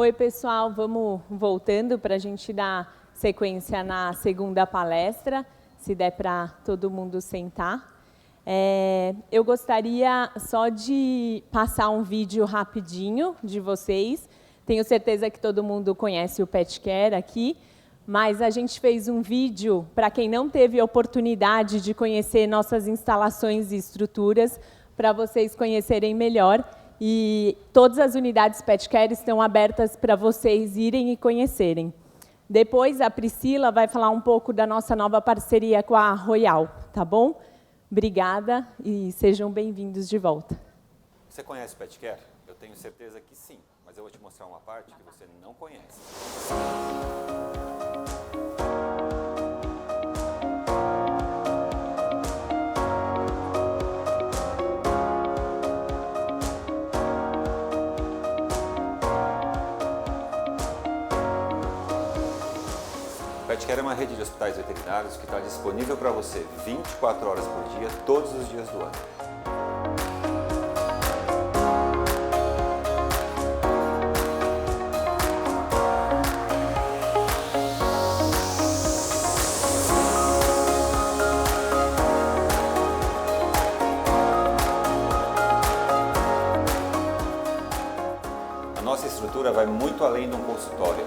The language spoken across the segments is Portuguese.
Oi, pessoal, vamos voltando para a gente dar sequência na segunda palestra, se der para todo mundo sentar. Eu gostaria só de passar um vídeo rapidinho de vocês. Tenho certeza que todo mundo conhece o PetCare aqui, mas a gente fez um vídeo para quem não teve a oportunidade de conhecer nossas instalações e estruturas, para vocês conhecerem melhor. E todas as unidades PetCare estão abertas para vocês irem e conhecerem. Depois, a Priscila vai falar um pouco da nossa nova parceria com a Royal, tá bom? Obrigada e sejam bem-vindos de volta. Você conhece o PetCare? Eu tenho certeza que sim, mas eu vou te mostrar uma parte que você não conhece. O PetCare é uma rede de hospitais veterinários que está disponível para você 24 horas por dia, todos os dias do ano. A nossa estrutura vai muito além de um consultório.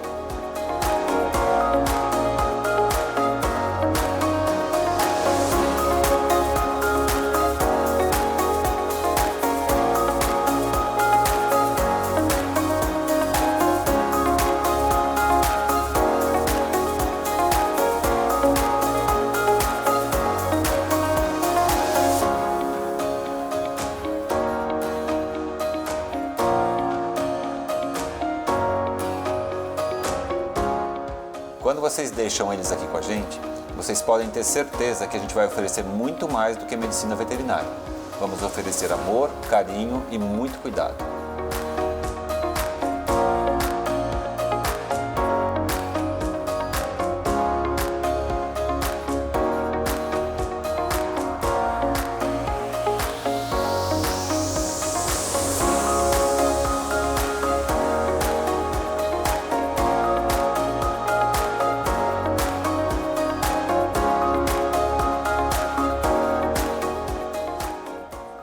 Quando vocês deixam eles aqui com a gente, vocês podem ter certeza que a gente vai oferecer muito mais do que medicina veterinária. Vamos oferecer amor, carinho e muito cuidado.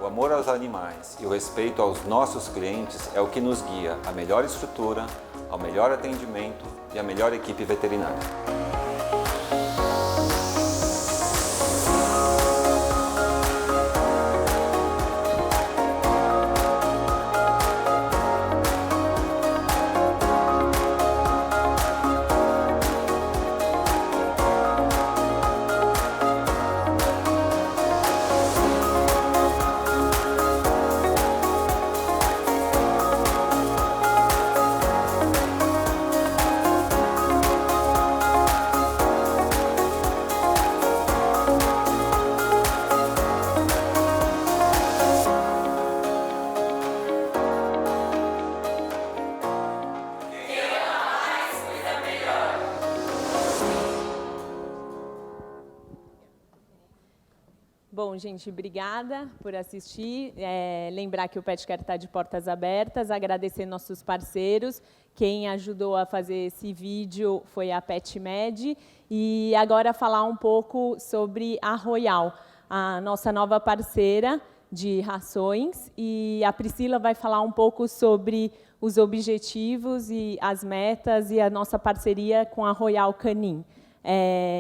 O amor aos animais e o respeito aos nossos clientes é o que nos guia à melhor estrutura, ao melhor atendimento e à melhor equipe veterinária. Bom, gente, obrigada por assistir. Lembrar que o PetCare está de portas abertas, agradecer nossos parceiros. Quem ajudou a fazer esse vídeo foi a PetMed. E agora falar um pouco sobre a Royal, a nossa nova parceira de rações. E a Priscila vai falar um pouco sobre os objetivos e as metas e a nossa parceria com a Royal Canin.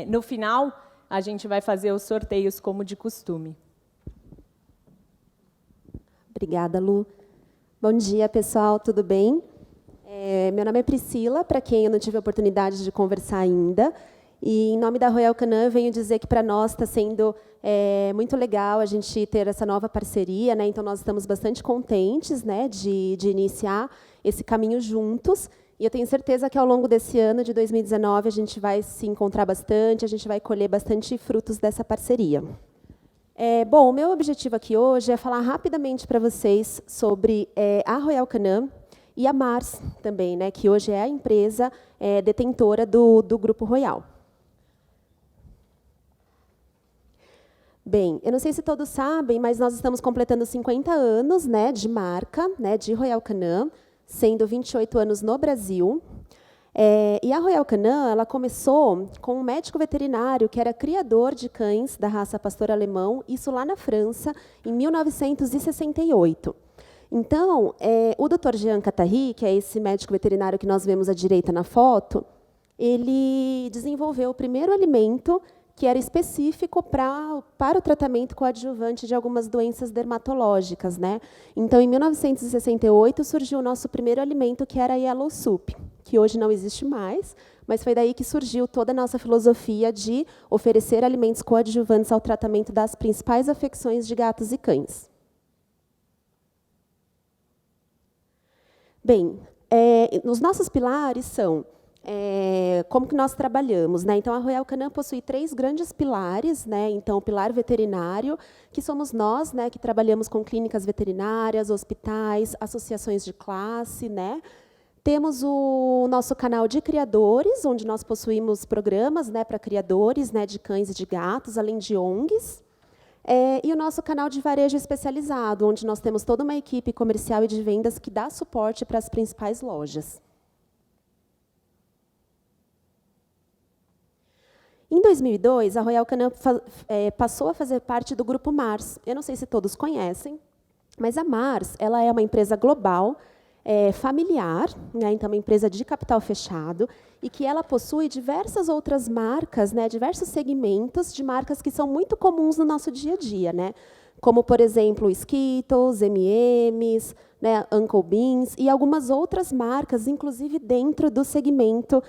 No final, a gente vai fazer os sorteios como de costume. Obrigada, Lu. Bom dia, pessoal, tudo bem? Meu nome é Priscila, para quem eu não tive a oportunidade de conversar ainda. E, em nome da Royal Canin, venho dizer que, para nós, está sendo muito legal a gente ter essa nova parceria, né? Então, nós estamos bastante contentes, né, de iniciar esse caminho juntos. E eu tenho certeza que, ao longo desse ano de 2019, a gente vai se encontrar bastante, a gente vai colher bastante frutos dessa parceria. Bom, o meu objetivo aqui hoje é falar rapidamente para vocês sobre a Royal Canin e a Mars também, né, que hoje é a empresa detentora do Grupo Royal. Bem, eu não sei se todos sabem, mas nós estamos completando 50 anos, né, de marca, né, de Royal Canin. sendo 28 anos no Brasil. E a Royal Canin, ela começou com um médico veterinário que era criador de cães da raça pastor alemão, isso lá na França, em 1968. Então, o Dr. Jean Catahí, que é esse médico veterinário que nós vemos à direita na foto, ele desenvolveu o primeiro alimento que era específico para o tratamento coadjuvante de algumas doenças dermatológicas, né? Então, em 1968, surgiu o nosso primeiro alimento, que era a Yellow Soup, que hoje não existe mais, mas foi daí que surgiu toda a nossa filosofia de oferecer alimentos coadjuvantes ao tratamento das principais afecções de gatos e cães. Bem, os nossos pilares são como que nós trabalhamos, né? Então, a Royal Canin possui 3 grandes pilares, né? Então, o pilar veterinário, que somos nós, né, que trabalhamos com clínicas veterinárias, hospitais, associações de classe, né? Temos o nosso canal de criadores, onde nós possuímos programas, né, para criadores, né, de cães e de gatos, além de ONGs. E o nosso canal de varejo especializado, onde nós temos toda uma equipe comercial e de vendas que dá suporte para as principais lojas. Em 2002, a Royal Canin passou a fazer parte do Grupo Mars. Eu não sei se todos conhecem, mas a Mars ela é uma empresa global, familiar, né, então uma empresa de capital fechado, e que ela possui diversas outras marcas, né, diversos segmentos de marcas que são muito comuns no nosso dia a dia, né, como, por exemplo, Skittles, M&M's, né, Uncle Beans, e algumas outras marcas, inclusive dentro do segmento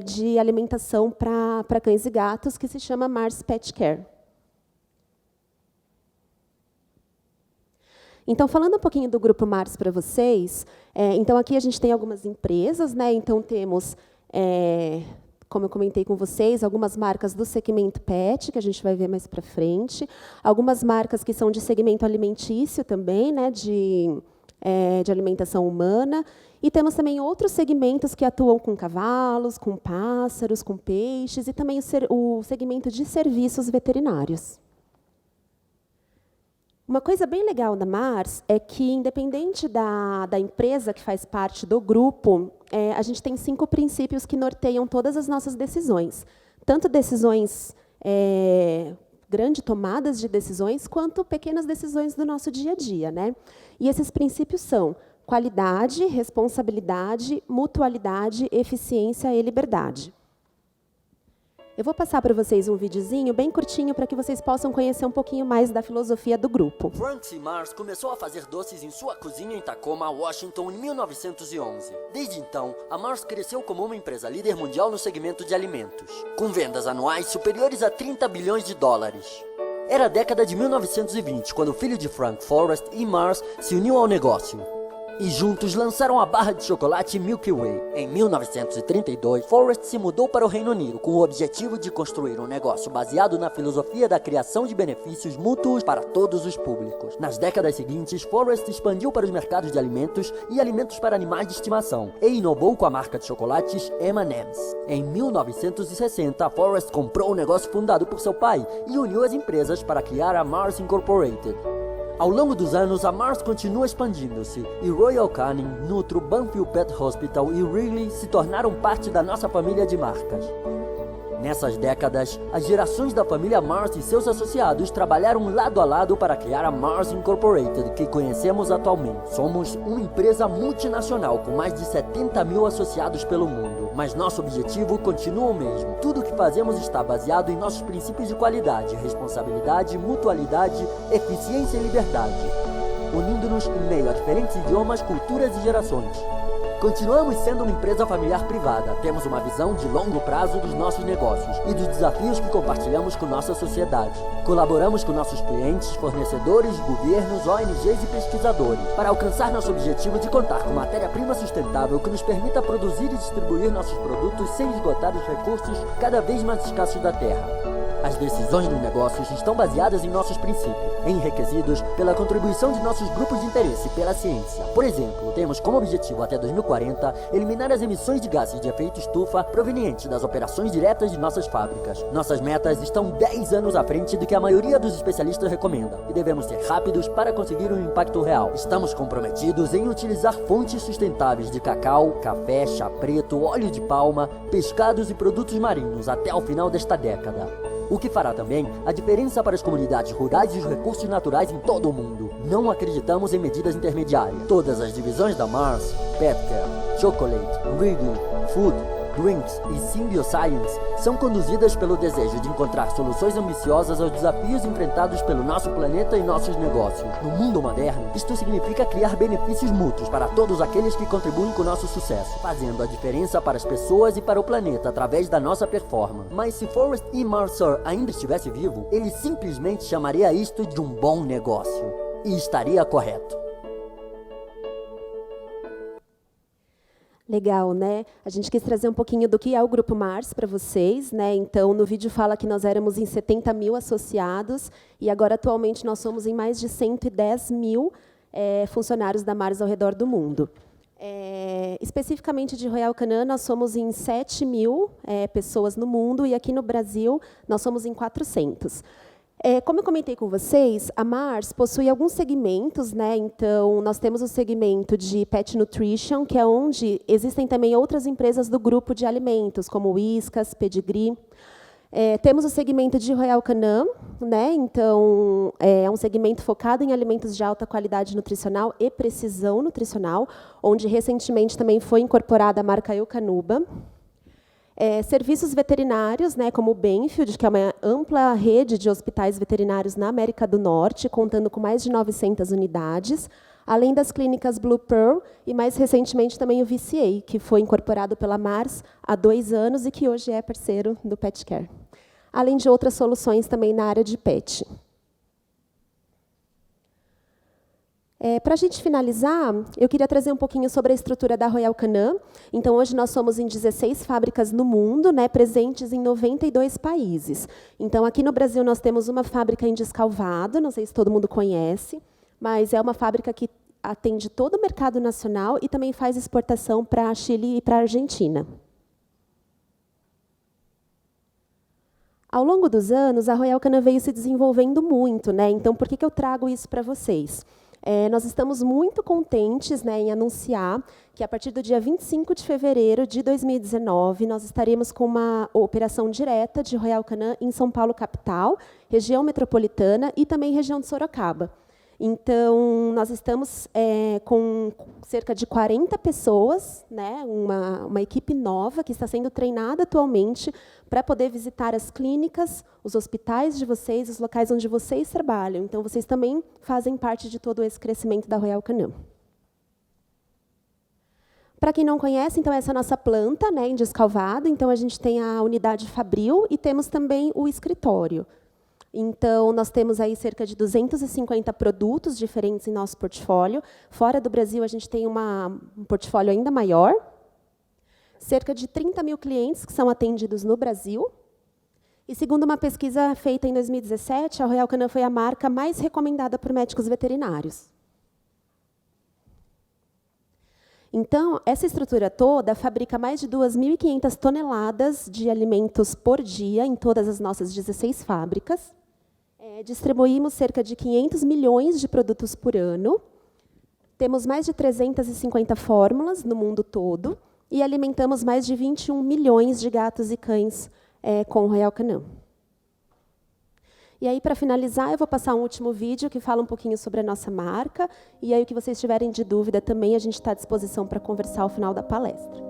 de alimentação para cães e gatos, que se chama Mars Pet Care. Então, falando um pouquinho do Grupo Mars para vocês, então aqui a gente tem algumas empresas, né? Então temos, como eu comentei com vocês, algumas marcas do segmento pet, que a gente vai ver mais para frente, algumas marcas que são de segmento alimentício também, né? De alimentação humana, e temos também outros segmentos que atuam com cavalos, com pássaros, com peixes, e também o segmento de serviços veterinários. Uma coisa bem legal da Mars é que, independente da empresa que faz parte do grupo, a gente tem 5 princípios que norteiam todas as nossas decisões. Tanto decisões, grandes tomadas de decisões, quanto pequenas decisões do nosso dia a dia, né? E esses princípios são qualidade, responsabilidade, mutualidade, eficiência e liberdade. Eu vou passar para vocês um videozinho bem curtinho para que vocês possam conhecer um pouquinho mais da filosofia do grupo. Frank C. Mars começou a fazer doces em sua cozinha em Tacoma, Washington, em 1911. Desde então, a Mars cresceu como uma empresa líder mundial no segmento de alimentos, com vendas anuais superiores a 30 bilhões de dólares. Era a década de 1920, quando o filho de Frank, Forrest E. Mars, se uniu ao negócio. E juntos lançaram a barra de chocolate Milky Way. Em 1932, Forrest se mudou para o Reino Unido com o objetivo de construir um negócio baseado na filosofia da criação de benefícios mútuos para todos os públicos. Nas décadas seguintes, Forrest expandiu para os mercados de alimentos e alimentos para animais de estimação e inovou com a marca de chocolates M&M's. Em 1960, Forrest comprou o negócio fundado por seu pai e uniu as empresas para criar a Mars Incorporated. Ao longo dos anos, a Mars continua expandindo-se, e Royal Canin, Nutro, Banfield Pet Hospital e Wrigley se tornaram parte da nossa família de marcas. Nessas décadas, as gerações da família Mars e seus associados trabalharam lado a lado para criar a Mars Incorporated, que conhecemos atualmente. Somos uma empresa multinacional com mais de 70 mil associados pelo mundo, mas nosso objetivo continua o mesmo. Tudo o que fazemos está baseado em nossos princípios de qualidade, responsabilidade, mutualidade, eficiência e liberdade, unindo-nos em meio a diferentes idiomas, culturas e gerações. Continuamos sendo uma empresa familiar privada. Temos uma visão de longo prazo dos nossos negócios e dos desafios que compartilhamos com nossa sociedade. Colaboramos com nossos clientes, fornecedores, governos, ONGs e pesquisadores para alcançar nosso objetivo de contar com matéria-prima sustentável que nos permita produzir e distribuir nossos produtos sem esgotar os recursos cada vez mais escassos da Terra. As decisões dos negócios estão baseadas em nossos princípios, enriquecidos pela contribuição de nossos grupos de interesse pela ciência. Por exemplo, temos como objetivo até 2040 eliminar as emissões de gases de efeito estufa provenientes das operações diretas de nossas fábricas. Nossas metas estão 10 anos à frente do que a maioria dos especialistas recomenda e devemos ser rápidos para conseguir um impacto real. Estamos comprometidos em utilizar fontes sustentáveis de cacau, café, chá preto, óleo de palma, pescados e produtos marinhos até o final desta década. O que fará também a diferença para as comunidades rurais e os recursos naturais em todo o mundo. Não acreditamos em medidas intermediárias. Todas as divisões da Mars, Petcare, Chocolate, Wrigley, Food, Drinks e Symbioscience são conduzidas pelo desejo de encontrar soluções ambiciosas aos desafios enfrentados pelo nosso planeta e nossos negócios. No mundo moderno, isto significa criar benefícios mútuos para todos aqueles que contribuem com o nosso sucesso, fazendo a diferença para as pessoas e para o planeta através da nossa performance. Mas se Forrest E. Mercer ainda estivesse vivo, ele simplesmente chamaria isto de um bom negócio. E estaria correto. Legal, né? A gente quis trazer um pouquinho do que é o Grupo Mars para vocês, né? Então, no vídeo fala que nós éramos em 70 mil associados e agora, atualmente, nós somos em mais de 110 mil funcionários da Mars ao redor do mundo. Especificamente de Royal Canin, nós somos em 7 mil pessoas no mundo e aqui no Brasil nós somos em 400. Como eu comentei com vocês, a Mars possui alguns segmentos, né? Então, nós temos o segmento de Pet Nutrition, que é onde existem também outras empresas do grupo de alimentos, como Whiskas, Pedigree. Temos o segmento de Royal Canin, né? Então, é um segmento focado em alimentos de alta qualidade nutricional e precisão nutricional, onde recentemente também foi incorporada a marca Eukanuba. Serviços veterinários, né, como o Benfield, que é uma ampla rede de hospitais veterinários na América do Norte, contando com mais de 900 unidades, além das clínicas Blue Pearl e, mais recentemente, também o VCA, que foi incorporado pela Mars há 2 anos e que hoje é parceiro do Petcare. Além de outras soluções também na área de pet. Para a gente finalizar, eu queria trazer um pouquinho sobre a estrutura da Royal Canin. Então, hoje nós somos em 16 fábricas no mundo, né, presentes em 92 países. Então, aqui no Brasil, nós temos uma fábrica em Descalvado, não sei se todo mundo conhece, mas é uma fábrica que atende todo o mercado nacional e também faz exportação para Chile e para a Argentina. Ao longo dos anos, a Royal Canin veio se desenvolvendo muito, né? Então, por que eu trago isso para vocês? Nós estamos muito contentes, né, em anunciar que, a partir do dia 25 de fevereiro de 2019, nós estaremos com uma operação direta de Royal Canin em São Paulo, capital, região metropolitana e também região de Sorocaba. Então, nós estamos com cerca de 40 pessoas, né, uma equipe nova que está sendo treinada atualmente para poder visitar as clínicas, os hospitais de vocês, os locais onde vocês trabalham. Então, vocês também fazem parte de todo esse crescimento da Royal Canin. Para quem não conhece, então, essa é a nossa planta, né, em Descalvado. Então, a gente tem a unidade fabril e temos também o escritório. Então, nós temos aí cerca de 250 produtos diferentes em nosso portfólio. Fora do Brasil, a gente tem um portfólio ainda maior. Cerca de 30 mil clientes que são atendidos no Brasil. E, segundo uma pesquisa feita em 2017, a Royal Canin foi a marca mais recomendada por médicos veterinários. Então, essa estrutura toda fabrica mais de 2.500 toneladas de alimentos por dia em todas as nossas 16 fábricas. Distribuímos cerca de 500 milhões de produtos por ano. Temos mais de 350 fórmulas no mundo todo e alimentamos mais de 21 milhões de gatos e cães com o Royal Canin. E aí, para finalizar, eu vou passar um último vídeo que fala um pouquinho sobre a nossa marca. E aí, o que vocês tiverem de dúvida também, a gente está à disposição para conversar ao final da palestra.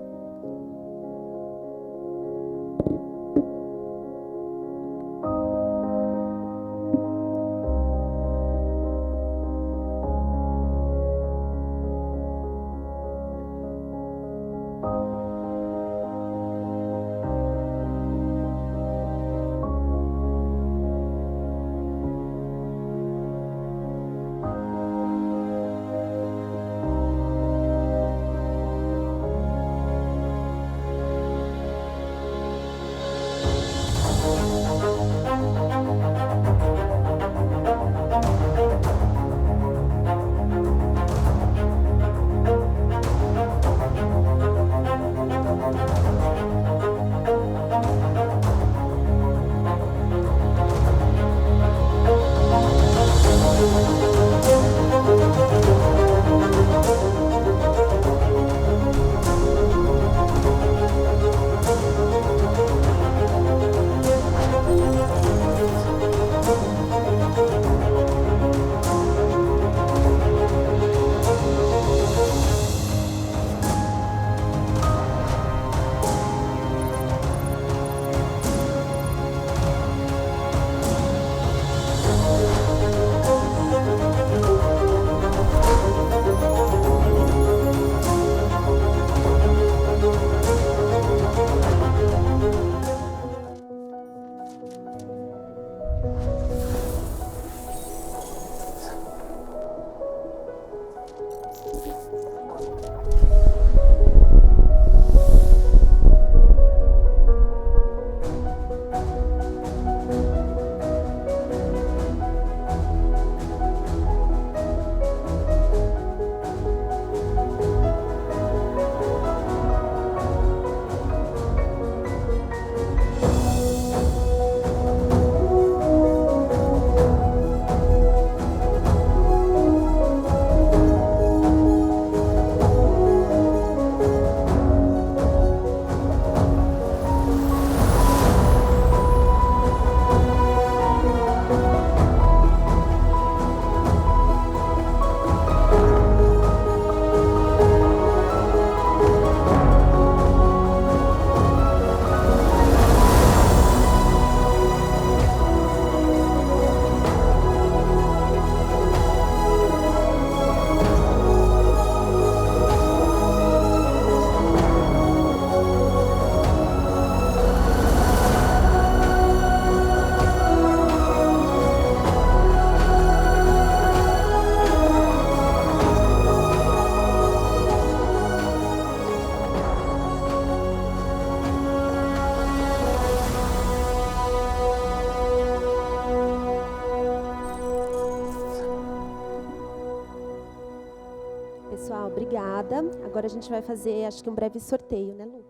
Pessoal, obrigada. Agora a gente vai fazer, acho que um breve sorteio, né, Lu?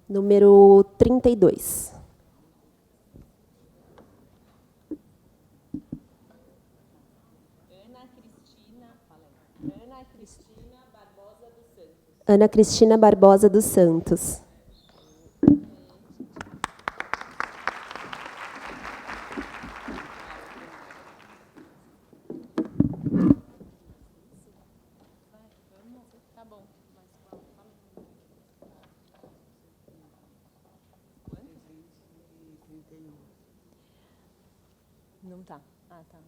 Número 32. Ana Cristina Barbosa dos Santos. Não tá. Ah, tá.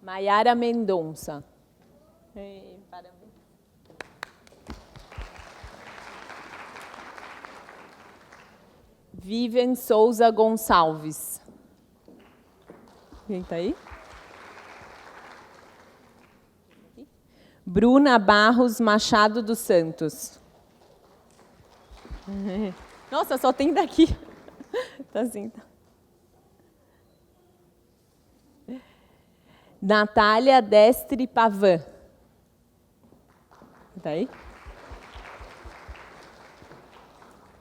Maiara Mendonça. Parabéns. Vivian Souza Gonçalves. Quem tá aí? Bruna Barros Machado dos Santos. Nossa, só tem daqui. Tá assim, tá. Natália Destre Pavan. Tá aí?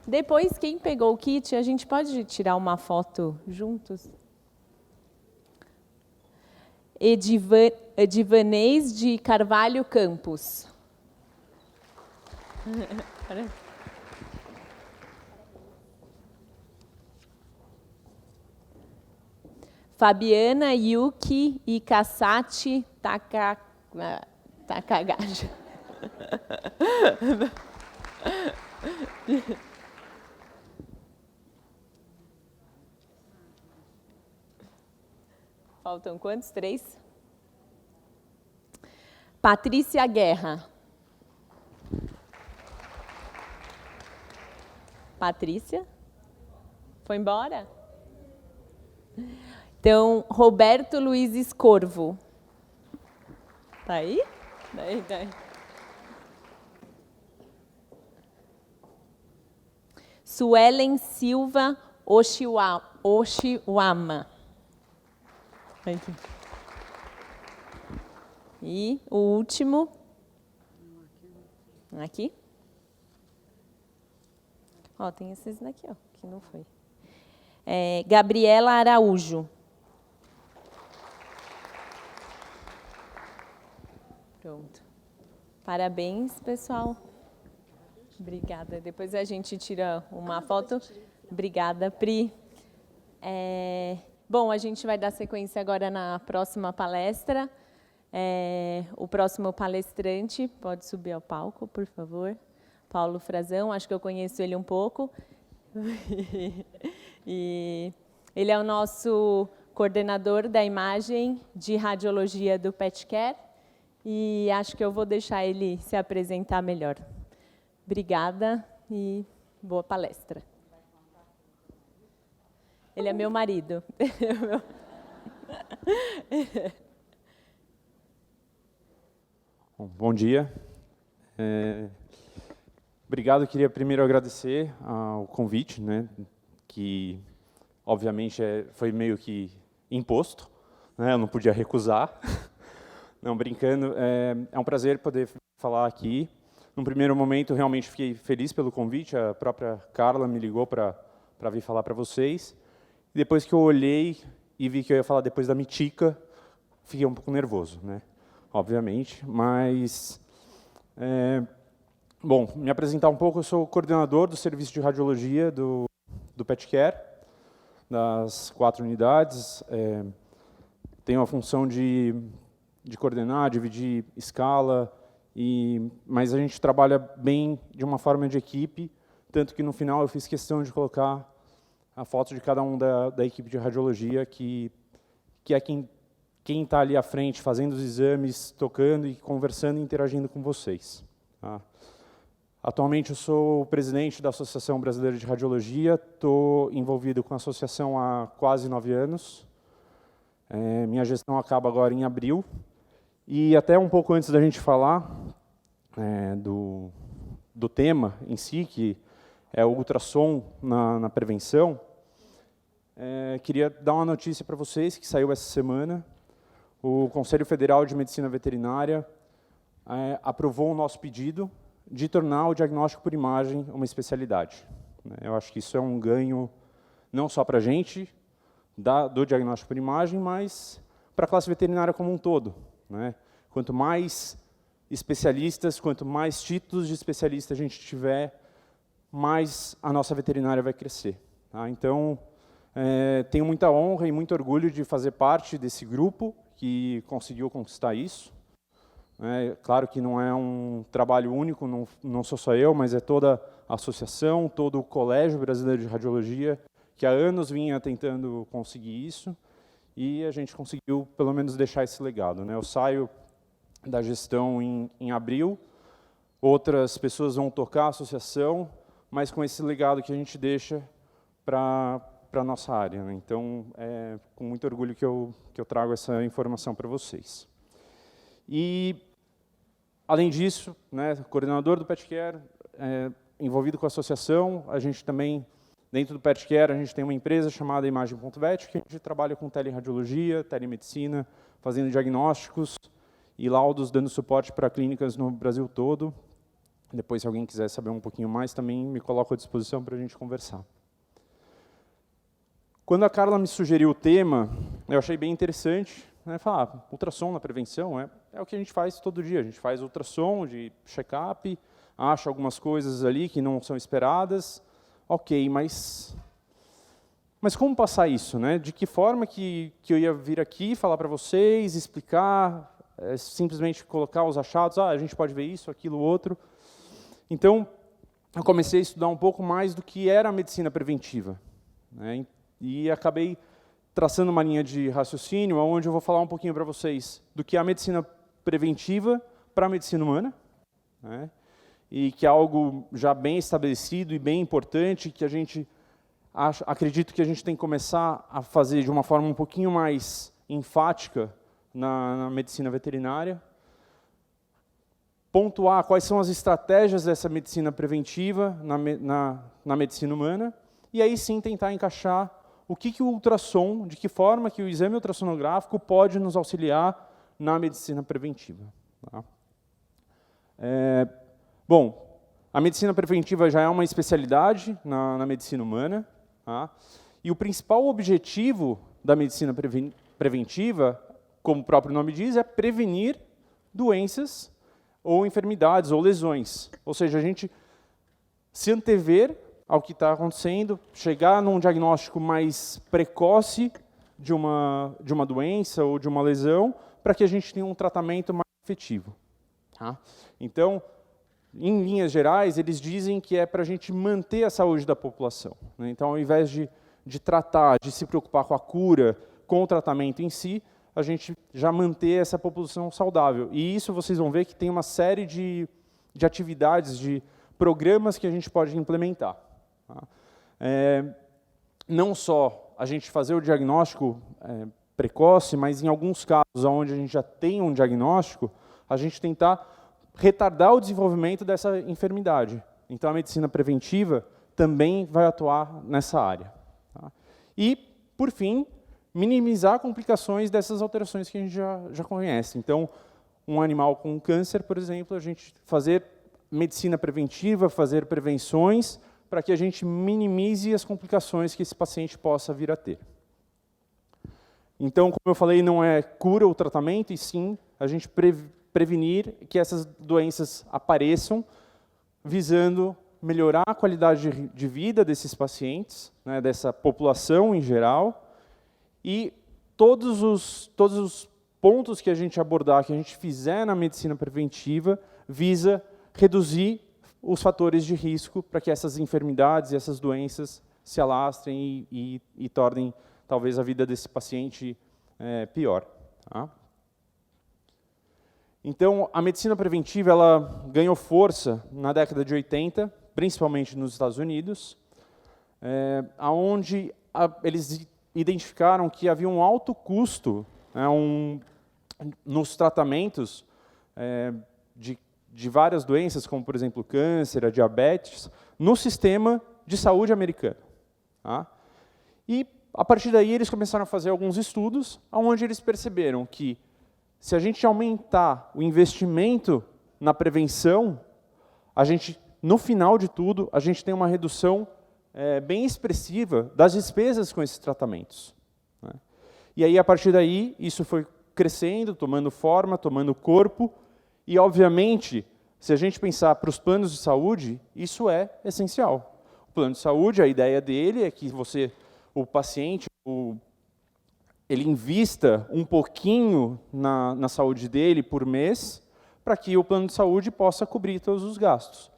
Depois, quem pegou o kit, a gente pode tirar uma foto juntos? Edivanês de Carvalho Campos. Fabiana Yuki Ikasati Takagaja. Faltam quantos? 3? Patrícia Guerra. Patrícia? Foi embora? Então, Roberto Luiz Escorvo. Tá aí? Daí. Suelen Silva Oshiwama. Aqui. E o último. Aqui. Ó, tem esses daqui, ó, que não foi. Gabriela Araújo. Pronto. Parabéns, pessoal. Obrigada. Depois a gente tira uma foto. Obrigada, Pri. Bom, a gente vai dar sequência agora na próxima palestra. O próximo palestrante, pode subir ao palco, por favor. Paulo Frazão, acho que eu conheço ele um pouco. E ele é o nosso coordenador da imagem de radiologia do PetCare. E acho que eu vou deixar ele se apresentar melhor. Obrigada e boa palestra. Ele é meu marido. Bom dia. Obrigado, queria primeiro agradecer ao convite, né, que obviamente foi meio que imposto, né, eu não podia recusar. Não, brincando, é um prazer poder falar aqui. Num primeiro momento, realmente fiquei feliz pelo convite, a própria Carla me ligou para vir falar para vocês. E depois que eu olhei e vi que eu ia falar depois da Mitica, fiquei um pouco nervoso, né? Obviamente, mas... bom, me apresentar um pouco, eu sou o coordenador do serviço de radiologia do PetCare, das 4 unidades. Tenho a função de coordenar, dividir escala, mas a gente trabalha bem de uma forma de equipe, tanto que no final eu fiz questão de colocar a foto de cada um da equipe de radiologia, que é quem está ali à frente, fazendo os exames, tocando e conversando e interagindo com vocês. Tá? Atualmente eu sou o presidente da Associação Brasileira de Radiologia, estou envolvido com a associação há quase 9 anos. Minha gestão acaba agora em abril. E até um pouco antes da gente falar do tema em si, que é o ultrassom na prevenção, queria dar uma notícia para vocês que saiu essa semana. O Conselho Federal de Medicina Veterinária aprovou o nosso pedido de tornar o diagnóstico por imagem uma especialidade. Eu acho que isso é um ganho não só para a gente, do diagnóstico por imagem, mas para a classe veterinária como um todo. Né? Quanto mais especialistas, quanto mais títulos de especialista a gente tiver, mais a nossa veterinária vai crescer. Tá? Então, tenho muita honra e muito orgulho de fazer parte desse grupo que conseguiu conquistar isso. Claro que não é um trabalho único, não sou só eu, mas é toda a associação, todo o Colégio Brasileiro de Radiologia, que há anos vinha tentando conseguir isso, e a gente conseguiu, pelo menos, deixar esse legado. Né? Eu saio da gestão em abril, outras pessoas vão tocar a associação, mas com esse legado que a gente deixa para a nossa área. Né? Então, é com muito orgulho que eu trago essa informação para vocês. E, além disso, né, coordenador do PetCare, envolvido com a associação, a gente também... Dentro do PetCare, a gente tem uma empresa chamada Imagem.vet, que a gente trabalha com teleradiologia, telemedicina, fazendo diagnósticos e laudos, dando suporte para clínicas no Brasil todo. Depois, se alguém quiser saber um pouquinho mais, também me coloco à disposição para a gente conversar. Quando a Carla me sugeriu o tema, eu achei bem interessante. Né, falar, ultrassom na prevenção é o que a gente faz todo dia. A gente faz ultrassom de check-up, acha algumas coisas ali que não são esperadas. Ok, mas como passar isso? Né? De que forma que eu ia vir aqui, falar para vocês, explicar, simplesmente colocar os achados, a gente pode ver isso, aquilo, outro. Então, eu comecei a estudar um pouco mais do que era a medicina preventiva. Né? E acabei traçando uma linha de raciocínio, onde eu vou falar um pouquinho para vocês do que é a medicina preventiva para a medicina humana, né? E que é algo já bem estabelecido e bem importante, que a gente acredito que a gente tem que começar a fazer de uma forma um pouquinho mais enfática na medicina veterinária, pontuar quais são as estratégias dessa medicina preventiva na medicina humana, e aí sim tentar encaixar o que o ultrassom, de que forma que o exame ultrassonográfico pode nos auxiliar na medicina preventiva. Tá? Bom, a medicina preventiva já é uma especialidade na medicina humana, tá? E o principal objetivo da medicina preventiva, como o próprio nome diz, é prevenir doenças ou enfermidades ou lesões. Ou seja, a gente se antever ao que está acontecendo, chegar num diagnóstico mais precoce de uma doença ou de uma lesão, para que a gente tenha um tratamento mais efetivo. Tá? Então, em linhas gerais, eles dizem que é para a gente manter a saúde da população. Né? Então, ao invés de tratar, de se preocupar com a cura, com o tratamento em si, a gente já manter essa população saudável. E isso vocês vão ver que tem uma série de atividades, de programas que a gente pode implementar. Tá? Não só a gente fazer o diagnóstico precoce, mas em alguns casos onde a gente já tem um diagnóstico, a gente tentar retardar o desenvolvimento dessa enfermidade. Então, a medicina preventiva também vai atuar nessa área. Tá? E, por fim, minimizar complicações dessas alterações que a gente já conhece. Então, um animal com câncer, por exemplo, a gente fazer medicina preventiva, fazer prevenções, para que a gente minimize as complicações que esse paciente possa vir a ter. Então, como eu falei, não é cura ou tratamento, e sim a gente prevenir que essas doenças apareçam, visando melhorar a qualidade de vida desses pacientes, né, dessa população em geral, e todos os pontos que a gente abordar, que a gente fizer na medicina preventiva, visa reduzir os fatores de risco para que essas enfermidades e essas doenças se alastrem e tornem, talvez, a vida desse paciente pior. Tá? Então, a medicina preventiva ela ganhou força na década de 80, principalmente nos Estados Unidos, onde eles identificaram que havia um alto custo nos tratamentos de várias doenças, como, por exemplo, o câncer, a diabetes, no sistema de saúde americano. Tá? E, a partir daí, eles começaram a fazer alguns estudos, onde eles perceberam que, se a gente aumentar o investimento na prevenção, no final de tudo, a gente tem uma redução bem expressiva das despesas com esses tratamentos. Né? E aí, a partir daí, isso foi crescendo, tomando forma, tomando corpo, e, obviamente, se a gente pensar para os planos de saúde, isso é essencial. O plano de saúde, a ideia dele é que o paciente, ele invista um pouquinho na saúde dele por mês, para que o plano de saúde possa cobrir todos os gastos.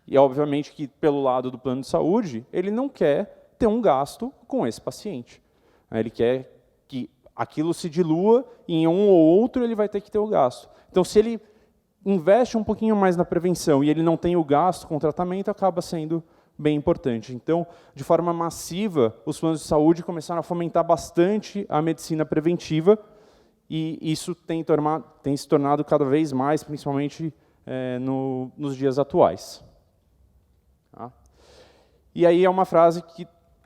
E, obviamente, que pelo lado do plano de saúde, ele não quer ter um gasto com esse paciente. Ele quer que aquilo se dilua e em um ou outro ele vai ter que ter o gasto. Então, se ele investe um pouquinho mais na prevenção e ele não tem o gasto com o tratamento, acaba sendo bem importante. Então, de forma massiva, os planos de saúde começaram a fomentar bastante a medicina preventiva, e isso tem se tornado cada vez mais, principalmente nos dias atuais. Tá? E aí é uma frase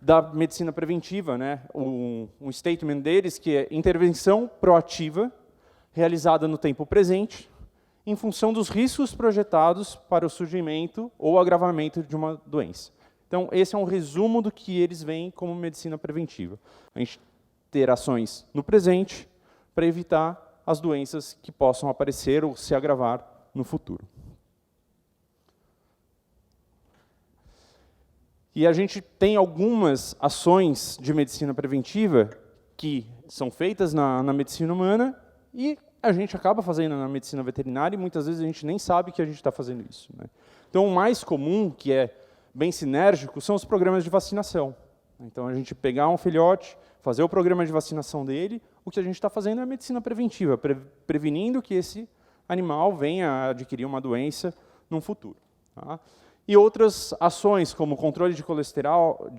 da medicina preventiva, né? Um statement deles, que é intervenção proativa, realizada no tempo presente, em função dos riscos projetados para o surgimento ou agravamento de uma doença. Então, esse é um resumo do que eles veem como medicina preventiva. A gente ter ações no presente para evitar as doenças que possam aparecer ou se agravar no futuro. E a gente tem algumas ações de medicina preventiva que são feitas na medicina humana e a gente acaba fazendo na medicina veterinária e muitas vezes a gente nem sabe que a gente está fazendo isso. Né? Então, o mais comum, que é bem sinérgico, são os programas de vacinação. Então, a gente pegar um filhote, fazer o programa de vacinação dele, o que a gente está fazendo é medicina preventiva, prevenindo que esse animal venha a adquirir uma doença no futuro. Tá? E outras ações, como controle de colesterol,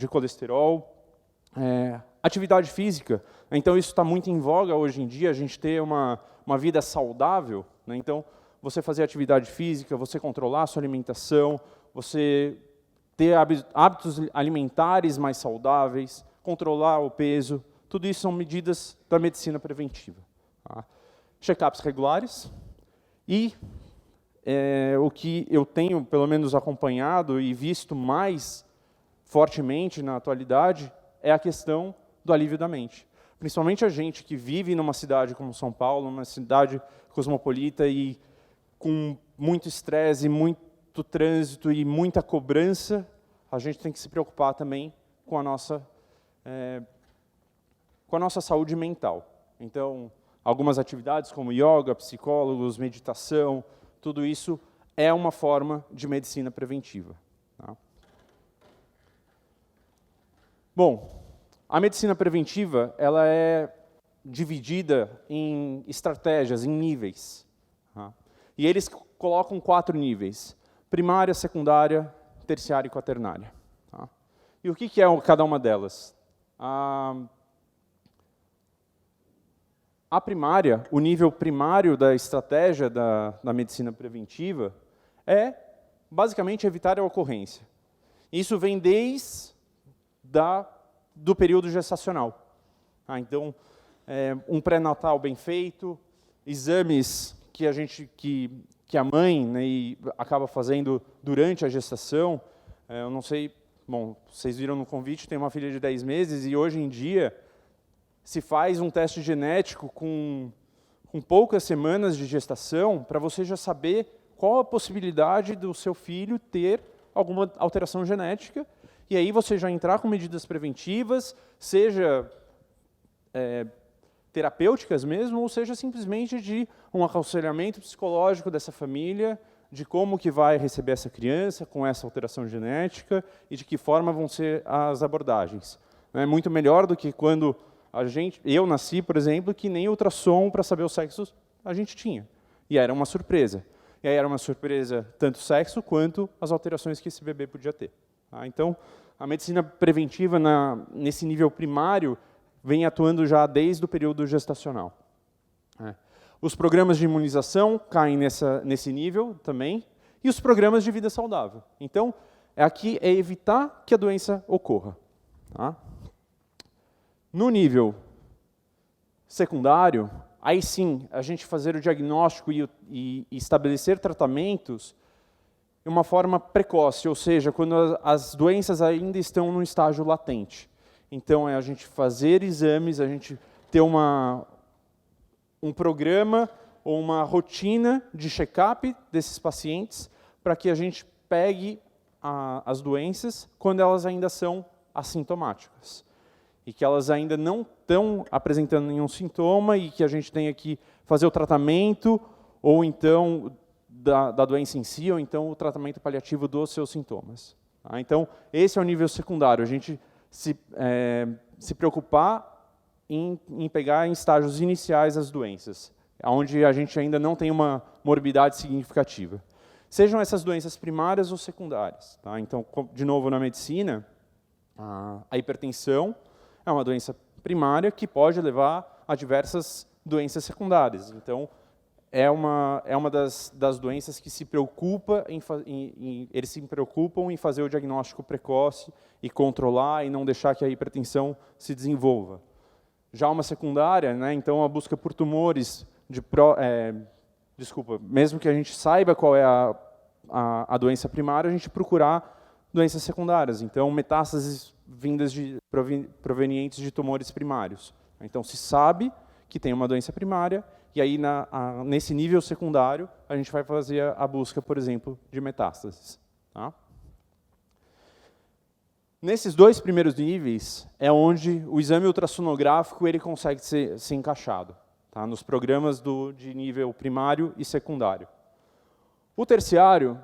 atividade física. Então, isso está muito em voga hoje em dia, a gente ter uma vida saudável, né? Então, você fazer atividade física, você controlar a sua alimentação, você ter hábitos alimentares mais saudáveis, controlar o peso, tudo isso são medidas da medicina preventiva. Tá? Check-ups regulares e o que eu tenho, pelo menos, acompanhado e visto mais fortemente na atualidade é a questão do alívio da mente. Principalmente a gente que vive numa cidade como São Paulo, uma cidade cosmopolita e com muito estresse, muito trânsito e muita cobrança, a gente tem que se preocupar também com a nossa saúde mental. Então, algumas atividades como yoga, psicólogos, meditação, tudo isso é uma forma de medicina preventiva. Tá? Bom, a medicina preventiva ela é dividida em estratégias, em níveis. Tá? E eles colocam 4 níveis: primária, secundária, terciária e quaternária. Tá? E o que é cada uma delas? A primária, o nível primário da estratégia da medicina preventiva é, basicamente, evitar a ocorrência. Isso vem desde do período gestacional. Então, um pré-natal bem feito, exames que a mãe, né, acaba fazendo durante a gestação. Eu não sei, bom, vocês viram no convite, tem uma filha de 10 meses e hoje em dia se faz um teste genético com poucas semanas de gestação para você já saber qual a possibilidade do seu filho ter alguma alteração genética e aí você já entrar com medidas preventivas, seja terapêuticas mesmo, ou seja simplesmente de um aconselhamento psicológico dessa família, de como que vai receber essa criança com essa alteração genética e de que forma vão ser as abordagens. É muito melhor do que quando eu nasci, por exemplo, que nem ultrassom para saber o sexo a gente tinha. E era uma surpresa. E aí era uma surpresa tanto o sexo quanto as alterações que esse bebê podia ter. Tá? Então, a medicina preventiva nesse nível primário vem atuando já desde o período gestacional. Os programas de imunização caem nesse nível também, e os programas de vida saudável. Então, aqui é evitar que a doença ocorra. Tá? No nível secundário, aí sim, a gente fazer o diagnóstico e estabelecer tratamentos de uma forma precoce, ou seja, quando as doenças ainda estão no estágio latente. Então, é a gente fazer exames, a gente ter um programa ou uma rotina de check-up desses pacientes para que a gente pegue as doenças quando elas ainda são assintomáticas. E que elas ainda não estão apresentando nenhum sintoma e que a gente tenha que fazer o tratamento ou então da doença em si, ou então o tratamento paliativo dos seus sintomas. Tá? Então, esse é o nível secundário, a gente se preocupar em pegar em estágios iniciais as doenças, onde a gente ainda não tem uma morbidade significativa. Sejam essas doenças primárias ou secundárias. Tá? Então, de novo, na medicina, a hipertensão é uma doença primária que pode levar a diversas doenças secundárias. Então, é uma das doenças que se preocupa eles se preocupam em fazer o diagnóstico precoce e controlar e não deixar que a hipertensão se desenvolva. Já uma secundária, né, então a busca por tumores, mesmo que a gente saiba qual é a doença primária, a gente procurar doenças secundárias. Então, metástases provenientes de tumores primários. Então, se sabe que tem uma doença primária, e aí, nesse nível secundário, a gente vai fazer a busca, por exemplo, de metástases. Tá? Nesses 2 primeiros níveis, é onde o exame ultrassonográfico ele consegue ser encaixado, tá? Nos programas de nível primário e secundário. O terciário,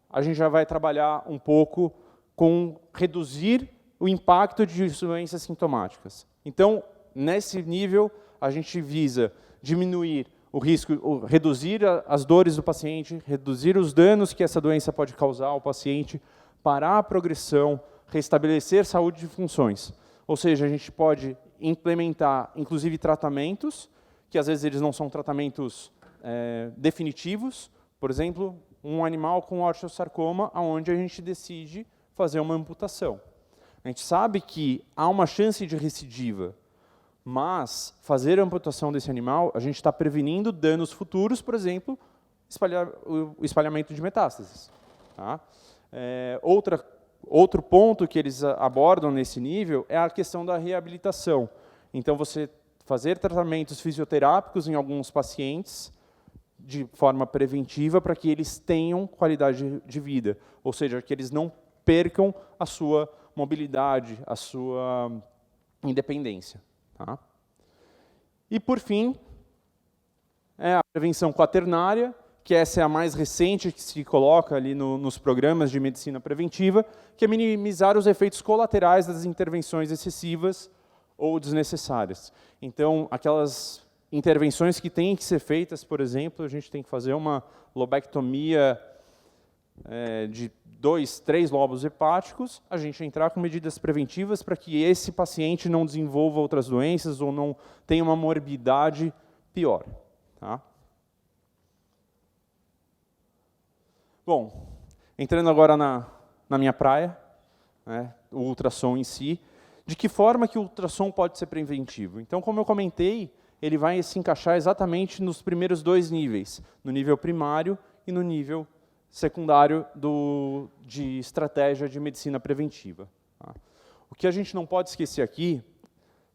a gente já vai trabalhar um pouco com reduzir o impacto de doenças sintomáticas. Então, nesse nível, a gente visa diminuir reduzir as dores do paciente, reduzir os danos que essa doença pode causar ao paciente, parar a progressão, restabelecer saúde de funções. Ou seja, a gente pode implementar, inclusive, tratamentos, que às vezes eles não são tratamentos definitivos. Por exemplo, um animal com osteosarcoma, onde a gente decide fazer uma amputação. A gente sabe que há uma chance de recidiva, mas fazer a amputação desse animal, a gente está prevenindo danos futuros, por exemplo, o espalhamento de metástases. Tá? Outro ponto que eles abordam nesse nível é a questão da reabilitação. Então, você fazer tratamentos fisioterápicos em alguns pacientes de forma preventiva para que eles tenham qualidade de vida, ou seja, que eles não percam a sua mobilidade, a sua independência. Tá? E, por fim, a prevenção quaternária, que essa é a mais recente que se coloca ali nos programas de medicina preventiva, que é minimizar os efeitos colaterais das intervenções excessivas ou desnecessárias. Então, aquelas intervenções que têm que ser feitas, por exemplo, a gente tem que fazer uma lobectomia de 2, 3 lobos hepáticos, a gente entrar com medidas preventivas para que esse paciente não desenvolva outras doenças ou não tenha uma morbidade pior. Tá? Bom, entrando agora na minha praia, né, o ultrassom em si, de que forma que o ultrassom pode ser preventivo? Então, como eu comentei, ele vai se encaixar exatamente nos primeiros 2 níveis, no nível primário e no nível secundário de estratégia de medicina preventiva. Tá? O que a gente não pode esquecer aqui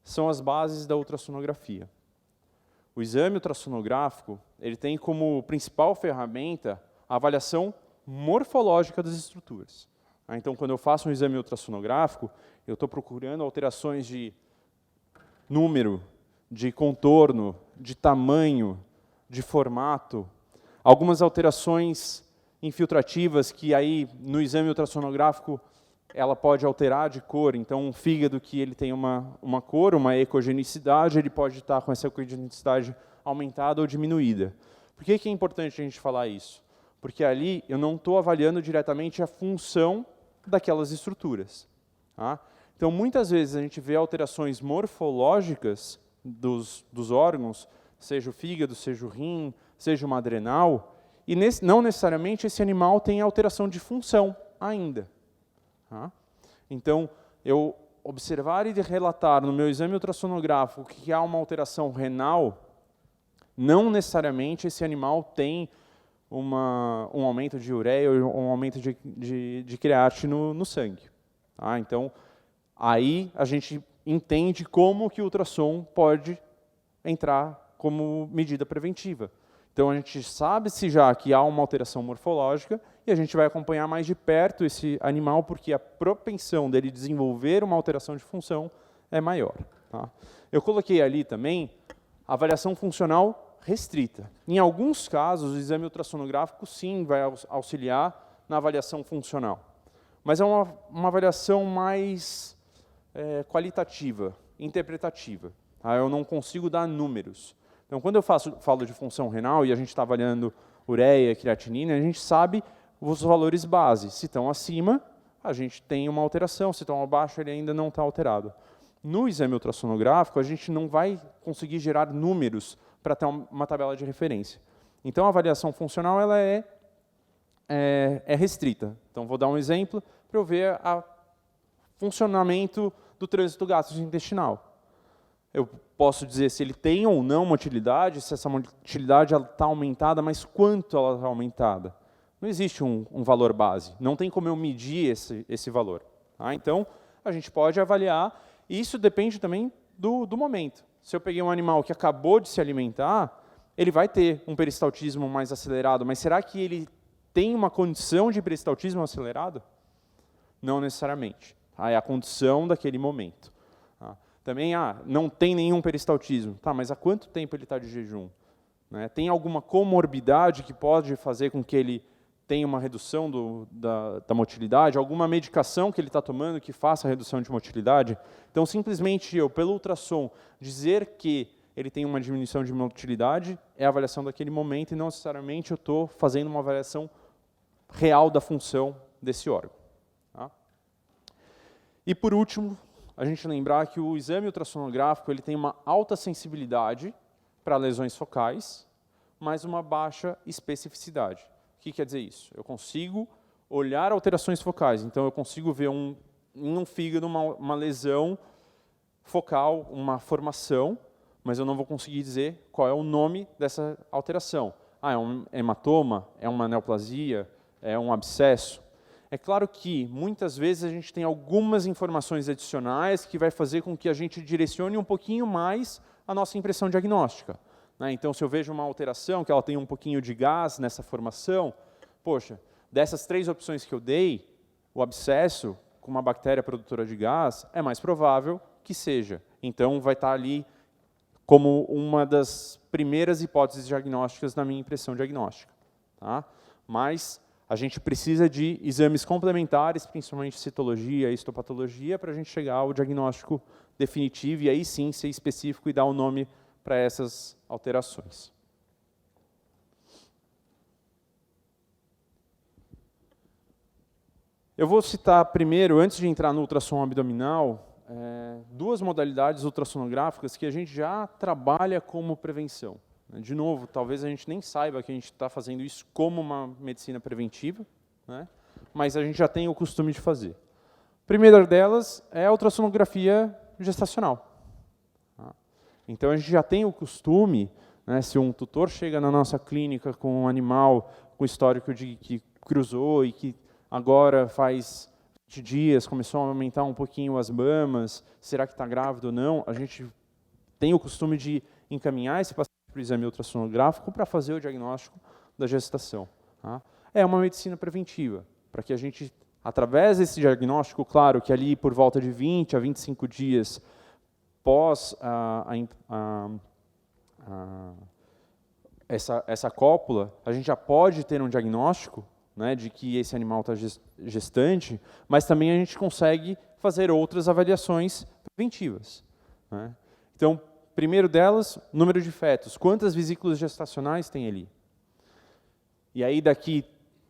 são as bases da ultrassonografia. O exame ultrassonográfico ele tem como principal ferramenta a avaliação morfológica das estruturas. Então, quando eu faço um exame ultrassonográfico, eu estou procurando alterações de número, de contorno, de tamanho, de formato, algumas alterações infiltrativas que aí no exame ultrassonográfico ela pode alterar de cor. Então, um fígado que ele tem uma cor, uma ecogenicidade, ele pode estar com essa ecogenicidade aumentada ou diminuída. Por que é importante a gente falar isso? Porque ali eu não estou avaliando diretamente a função daquelas estruturas. Tá? Então, muitas vezes a gente vê alterações morfológicas dos órgãos, seja o fígado, seja o rim, seja uma adrenal, e não necessariamente esse animal tem alteração de função ainda. Tá? Então, eu observar e relatar no meu exame ultrassonográfico que há uma alteração renal, não necessariamente esse animal tem um aumento de ureia ou um aumento de creatina no sangue. Tá? Então, aí a gente entende como que o ultrassom pode entrar como medida preventiva. Então, a gente sabe se já que há uma alteração morfológica e a gente vai acompanhar mais de perto esse animal porque a propensão dele desenvolver uma alteração de função é maior. Tá? Eu coloquei ali também a avaliação funcional restrita. Em alguns casos, o exame ultrassonográfico, sim, vai auxiliar na avaliação funcional. Mas é uma avaliação mais qualitativa, interpretativa. Tá? Eu não consigo dar números. Então, quando eu falo de função renal e a gente está avaliando ureia, creatinina, a gente sabe os valores base. Se estão acima, a gente tem uma alteração. Se estão abaixo, ele ainda não está alterado. No exame ultrassonográfico, a gente não vai conseguir gerar números para ter uma tabela de referência. Então, a avaliação funcional ela é restrita. Então, vou dar um exemplo para eu ver o funcionamento do trânsito gastrointestinal. Eu posso dizer se ele tem ou não motilidade, se essa motilidade está aumentada, mas quanto ela está aumentada. Não existe um valor base, não tem como eu medir esse valor. Tá? Então, a gente pode avaliar, e isso depende também do momento. Se eu peguei um animal que acabou de se alimentar, ele vai ter um peristaltismo mais acelerado, mas será que ele tem uma condição de peristaltismo acelerado? Não necessariamente. Tá? É a condição daquele momento. Tá? Também, não tem nenhum peristaltismo. Tá, mas há quanto tempo ele está de jejum? Né? Tem alguma comorbidade que pode fazer com que ele tenha uma redução da motilidade? Alguma medicação que ele está tomando que faça a redução de motilidade? Então, simplesmente eu, pelo ultrassom, dizer que ele tem uma diminuição de motilidade, é a avaliação daquele momento e não necessariamente eu estou fazendo uma avaliação real da função desse órgão. Tá? E, por último, a gente lembrar que o exame ultrassonográfico ele tem uma alta sensibilidade para lesões focais, mas uma baixa especificidade. O que quer dizer isso? Eu consigo olhar alterações focais, então eu consigo ver em um fígado uma lesão focal, uma formação, mas eu não vou conseguir dizer qual é o nome dessa alteração. Ah, é um hematoma? É uma neoplasia? É um abscesso? É claro que, muitas vezes, a gente tem algumas informações adicionais que vai fazer com que a gente direcione um pouquinho mais a nossa impressão diagnóstica. Né? Então, se eu vejo uma alteração, que ela tem um pouquinho de gás nessa formação, poxa, dessas 3 opções que eu dei, o abscesso com uma bactéria produtora de gás é mais provável que seja. Então, vai estar ali como uma das primeiras hipóteses diagnósticas na minha impressão diagnóstica. Tá? Mas a gente precisa de exames complementares, principalmente citologia e histopatologia, para a gente chegar ao diagnóstico definitivo e aí sim ser específico e dar um nome para essas alterações. Eu vou citar primeiro, antes de entrar no ultrassom abdominal, 2 modalidades ultrassonográficas que a gente já trabalha como prevenção. De novo, talvez a gente nem saiba que a gente está fazendo isso como uma medicina preventiva, né? Mas a gente já tem o costume de fazer. A primeira delas é a ultrassonografia gestacional. Então, a gente já tem o costume, né, se um tutor chega na nossa clínica com um animal com histórico de que cruzou e que agora faz 20 dias começou a aumentar um pouquinho as mamas, será que está grávido ou não? A gente tem o costume de encaminhar esse paciente para o exame ultrassonográfico para fazer o diagnóstico da gestação. Tá? É uma medicina preventiva, para que a gente, através desse diagnóstico, claro que ali por volta de 20 a 25 dias pós essa cópula, a gente já pode ter um diagnóstico, né, de que esse animal está gestante, mas também a gente consegue fazer outras avaliações preventivas. Né? Então, primeiro delas, número de fetos. Quantas vesículas gestacionais tem ali? E aí, daqui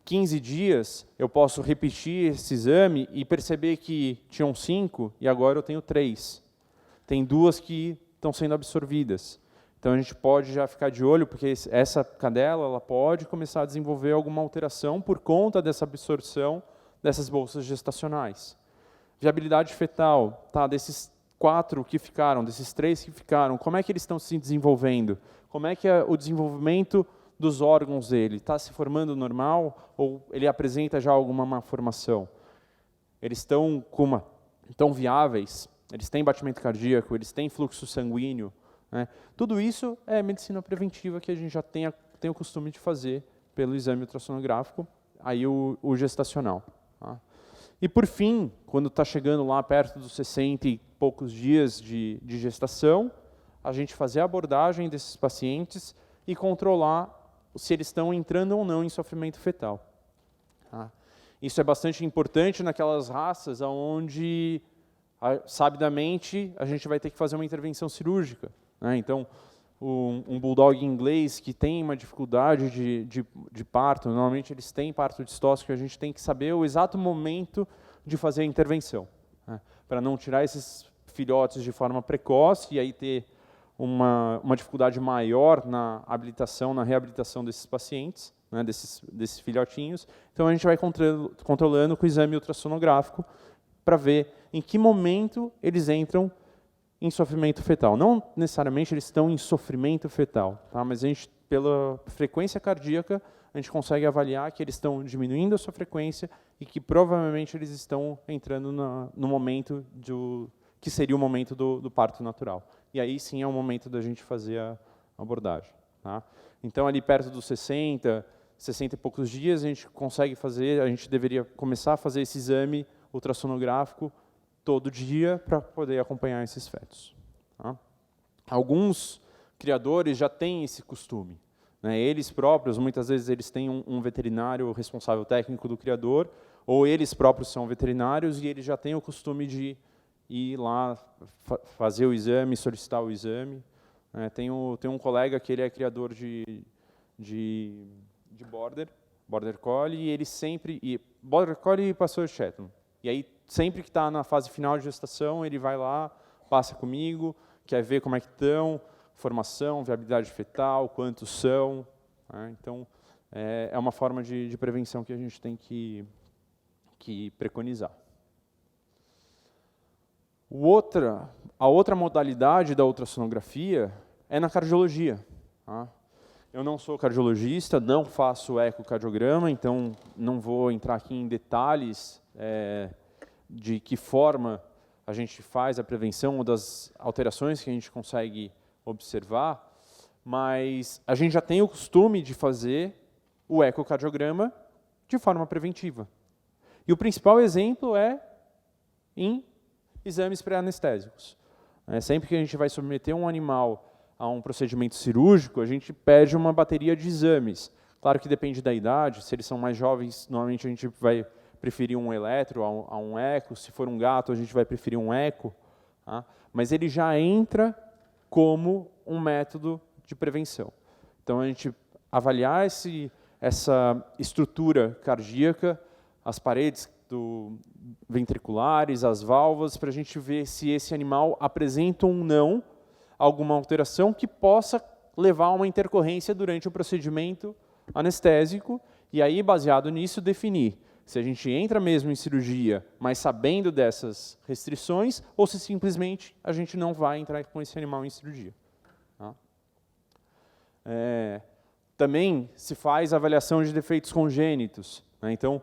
15 dias, eu posso repetir esse exame e perceber que tinham 5 e agora eu tenho 3. Tem 2 que estão sendo absorvidas. Então, a gente pode já ficar de olho, porque essa cadela ela pode começar a desenvolver alguma alteração por conta dessa absorção dessas bolsas gestacionais. Viabilidade fetal, tá, desses 4 que ficaram, desses 3 que ficaram, como é que eles estão se desenvolvendo? Como é que é o desenvolvimento dos órgãos dele? Está se formando normal ou ele apresenta já alguma malformação? Eles estão viáveis? Eles têm batimento cardíaco? Eles têm fluxo sanguíneo? Né? Tudo isso é medicina preventiva que a gente já tem o costume de fazer pelo exame ultrassonográfico, aí o gestacional. Tá? E, por fim, quando está chegando lá perto dos 60 e poucos dias de gestação, a gente fazer a abordagem desses pacientes e controlar se eles estão entrando ou não em sofrimento fetal. Tá? Isso é bastante importante naquelas raças onde, sabidamente, a gente vai ter que fazer uma intervenção cirúrgica. Né? Então, um bulldog inglês que tem uma dificuldade de parto, normalmente eles têm parto distóxico, a gente tem que saber o exato momento de fazer a intervenção, né? Para não tirar esses filhotes de forma precoce e aí ter uma dificuldade maior na habilitação, na reabilitação desses pacientes, né, desses filhotinhos. Então, a gente vai controlando com o exame ultrassonográfico para ver em que momento eles entram em sofrimento fetal. Não necessariamente eles estão em sofrimento fetal, tá? Mas a gente, pela frequência cardíaca, a gente consegue avaliar que eles estão diminuindo a sua frequência e que provavelmente eles estão entrando no momento que seria o momento do parto natural. E aí sim é o momento da gente fazer a abordagem. Tá? Então, ali perto dos 60 e poucos dias, a gente deveria começar a fazer esse exame ultrassonográfico todo dia para poder acompanhar esses fetos. Tá? Alguns criadores já têm esse costume. Né? Eles próprios, muitas vezes, eles têm um veterinário responsável técnico do criador, ou eles próprios são veterinários e eles já têm o costume de ir lá fazer o exame, solicitar o exame. Tem um colega que ele é criador de Border Collie, e ele sempre... Border Collie e Pastor Shetland. E aí, sempre que está na fase final de gestação, ele vai lá, passa comigo, quer ver como é que estão, formação, viabilidade fetal, quantos são. Então, é uma forma de prevenção que a gente tem que preconizar. A outra modalidade da ultrassonografia é na cardiologia. Eu não sou cardiologista, não faço ecocardiograma, então não vou entrar aqui em detalhes de que forma a gente faz a prevenção ou das alterações que a gente consegue observar, mas a gente já tem o costume de fazer o ecocardiograma de forma preventiva. E o principal exemplo é em exames pré-anestésicos. Sempre que a gente vai submeter um animal a um procedimento cirúrgico, a gente pede uma bateria de exames. Claro que depende da idade, se eles são mais jovens, normalmente a gente vai preferir um eletro a um eco, se for um gato, a gente vai preferir um eco, mas ele já entra como um método de prevenção. Então, a gente avaliar essa estrutura cardíaca, as paredes ventriculares, as válvulas, para a gente ver se esse animal apresenta ou não alguma alteração que possa levar a uma intercorrência durante o procedimento anestésico, e aí, baseado nisso, definir se a gente entra mesmo em cirurgia, mas sabendo dessas restrições, ou se simplesmente a gente não vai entrar com esse animal em cirurgia. Também se faz avaliação de defeitos congênitos. Então,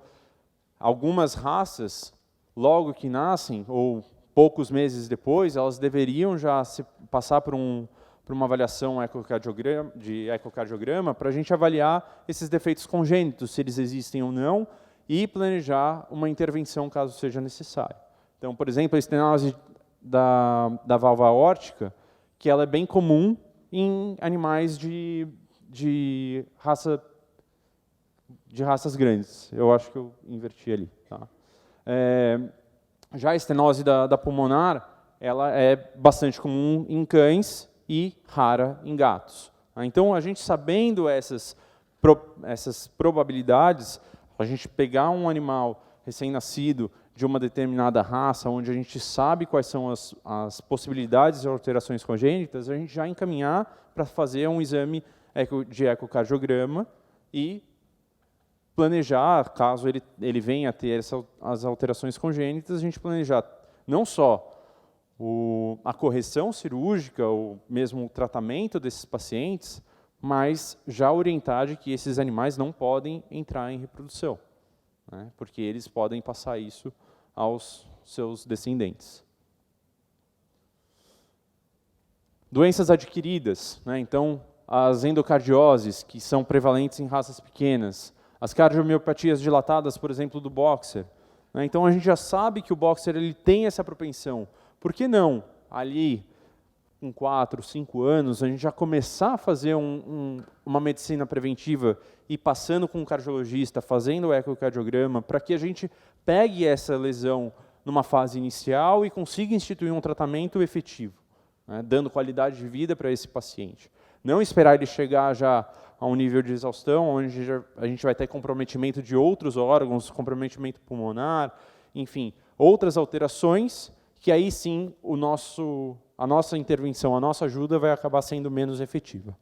algumas raças, logo que nascem, ou poucos meses depois, elas deveriam já passar por uma avaliação de ecocardiograma para a gente avaliar esses defeitos congênitos, se eles existem ou não, e planejar uma intervenção caso seja necessário. Então, por exemplo, a estenose da válvula aórtica, que ela é bem comum em animais de raças grandes. Eu acho que eu inverti ali. Já a estenose da pulmonar, ela é bastante comum em cães e rara em gatos. Então, a gente sabendo essas probabilidades, a gente pegar um animal recém-nascido de uma determinada raça, onde a gente sabe quais são as possibilidades de alterações congênitas, a gente já encaminhar para fazer um exame de ecocardiograma e planejar, caso ele venha a ter as alterações congênitas, a gente planejar não só a correção cirúrgica, ou mesmo o tratamento desses pacientes, mas já orientar de que esses animais não podem entrar em reprodução, porque eles podem passar isso aos seus descendentes. Doenças adquiridas, então as endocardioses, que são prevalentes em raças pequenas, as cardiomiopatias dilatadas, por exemplo, do boxer. Então a gente já sabe que o boxer ele tem essa propensão. Por que não, ali, com 4, 5 anos, a gente já começar a fazer uma medicina preventiva e passando com um cardiologista, fazendo o ecocardiograma, para que a gente pegue essa lesão numa fase inicial e consiga instituir um tratamento efetivo, dando qualidade de vida para esse paciente. Não esperar ele chegar já a um nível de exaustão, onde a gente vai ter comprometimento de outros órgãos, comprometimento pulmonar, enfim, outras alterações, que aí sim a nossa intervenção, a nossa ajuda vai acabar sendo menos efetiva.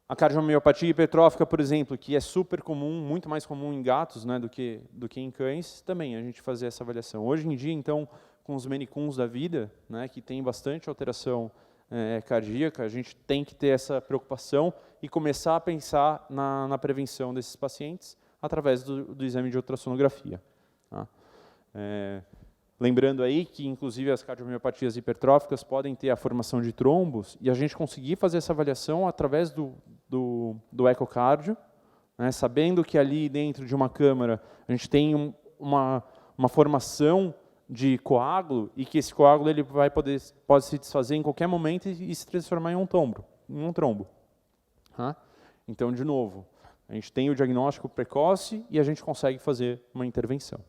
A cardiomiopatia hipertrófica, por exemplo, que é super comum, muito mais comum em gatos do que em cães, também a gente fazer essa avaliação. Hoje em dia, então, com os Maine-Coons da vida, que tem bastante alteração cardíaca, a gente tem que ter essa preocupação e começar a pensar na prevenção desses pacientes através do exame de ultrassonografia. Lembrando aí que, inclusive, as cardiomiopatias hipertróficas podem ter a formação de trombos e a gente conseguir fazer essa avaliação através do ecocardio, sabendo que ali dentro de uma câmara a gente tem uma formação de coágulo e que esse coágulo ele pode se desfazer em qualquer momento e se transformar em um trombo. Então, de novo, a gente tem o diagnóstico precoce e a gente consegue fazer uma intervenção.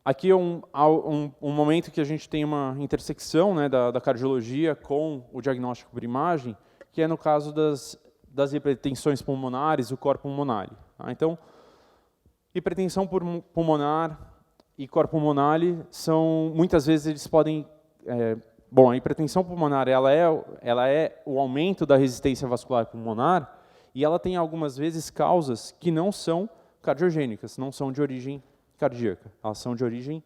Aqui é um momento que a gente tem uma intersecção, né, da cardiologia com o diagnóstico por imagem, que é no caso das hipertensões pulmonares, o cor pulmonale. Tá? Então, hipertensão pulmonar e cor pulmonale são, muitas vezes eles podem, bom, a hipertensão pulmonar ela é o aumento da resistência vascular pulmonar e ela tem algumas vezes causas que não são cardiogênicas, não são de origem cardíaca, elas são de origem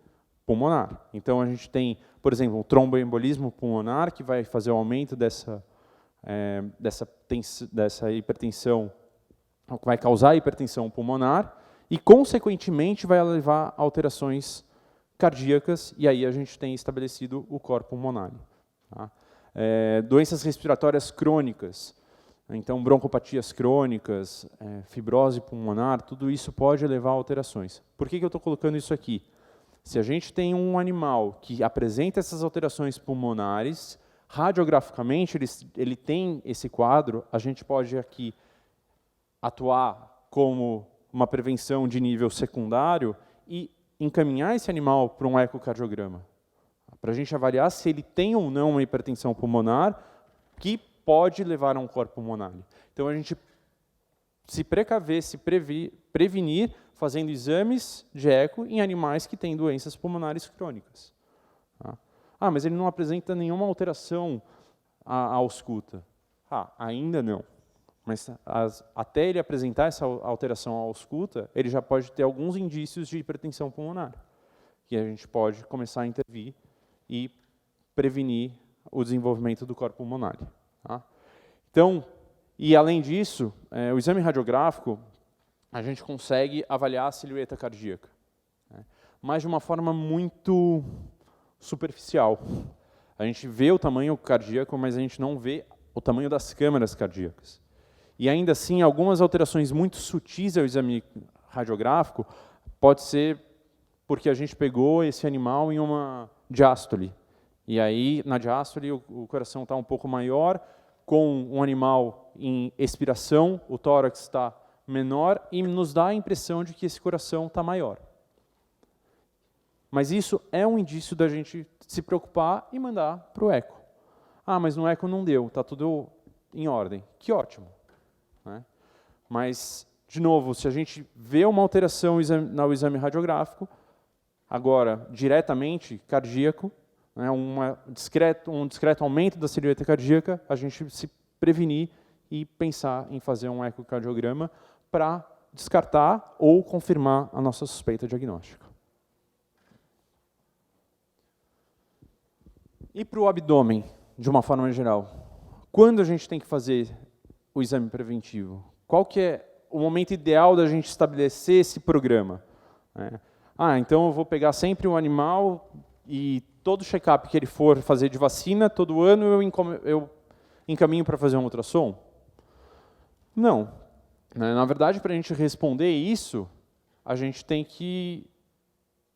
pulmonar. Então a gente tem, por exemplo, o tromboembolismo pulmonar que vai fazer o aumento dessa hipertensão, que vai causar hipertensão pulmonar e, consequentemente, vai levar a alterações cardíacas, e aí a gente tem estabelecido o cor pulmonar. Tá? Doenças respiratórias crônicas, então broncopatias crônicas, fibrose pulmonar, tudo isso pode levar a alterações. Por que eu estou colocando isso aqui? Se a gente tem um animal que apresenta essas alterações pulmonares, radiograficamente ele tem esse quadro, a gente pode aqui atuar como uma prevenção de nível secundário e encaminhar esse animal para um ecocardiograma, para a gente avaliar se ele tem ou não uma hipertensão pulmonar que pode levar a um cor pulmonar. Então a gente se precaver, se prevenir fazendo exames de eco em animais que têm doenças pulmonares crônicas. Tá? Ah, mas ele não apresenta nenhuma alteração à ausculta. Ah, ainda não. Mas até ele apresentar essa alteração à ausculta, ele já pode ter alguns indícios de hipertensão pulmonar, que a gente pode começar a intervir e prevenir o desenvolvimento do cor pulmonar. Tá? Então, e além disso, o exame radiográfico, a gente consegue avaliar a silhueta cardíaca, né? Mas de uma forma muito superficial. A gente vê o tamanho cardíaco, mas a gente não vê o tamanho das câmaras cardíacas. E ainda assim, algumas alterações muito sutis ao exame radiográfico pode ser porque a gente pegou esse animal em uma diástole. E aí, na diástole, o coração está um pouco maior, com um animal em expiração, o tórax está menor e nos dá a impressão de que esse coração está maior. Mas isso é um indício da gente se preocupar e mandar para o eco. Ah, mas no eco não deu, está tudo em ordem. Que ótimo. Né? Mas, de novo, se a gente vê uma alteração no exame radiográfico, agora, diretamente cardíaco, né, um discreto aumento da silhueta cardíaca, a gente se prevenir e pensar em fazer um ecocardiograma para descartar ou confirmar a nossa suspeita diagnóstica. E para o abdômen, de uma forma geral, quando a gente tem que fazer o exame preventivo? Qual que é o momento ideal da gente estabelecer esse programa? Então eu vou pegar sempre um animal e todo check-up que ele for fazer de vacina, todo ano eu encaminho para fazer um ultrassom? Não. Na verdade, para a gente responder isso, a gente tem que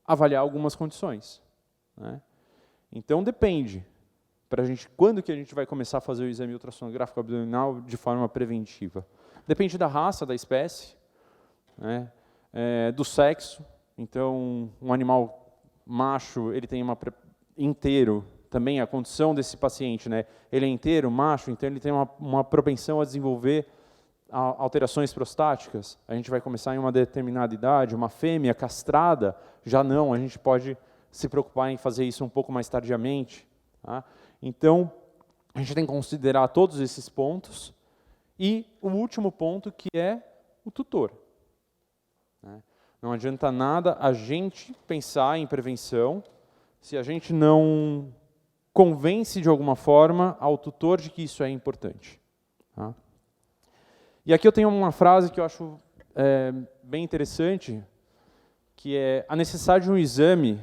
avaliar algumas condições. Né? Então depende. Quando que a gente vai começar a fazer o exame ultrassonográfico abdominal de forma preventiva? Depende da raça, da espécie, né? Do sexo. Então, um animal macho, ele tem inteiro, também a condição desse paciente, né? Ele é inteiro, macho, então ele tem uma propensão a desenvolver alterações prostáticas. A gente vai começar em uma determinada idade. Uma fêmea castrada, já não, a gente pode se preocupar em fazer isso um pouco mais tardiamente. Tá? Então, a gente tem que considerar todos esses pontos. E o último ponto, que é o tutor. Não adianta nada a gente pensar em prevenção se a gente não convence de alguma forma ao tutor de que isso é importante. Tá? E aqui eu tenho uma frase que eu acho bem interessante, que é: a necessidade de um exame,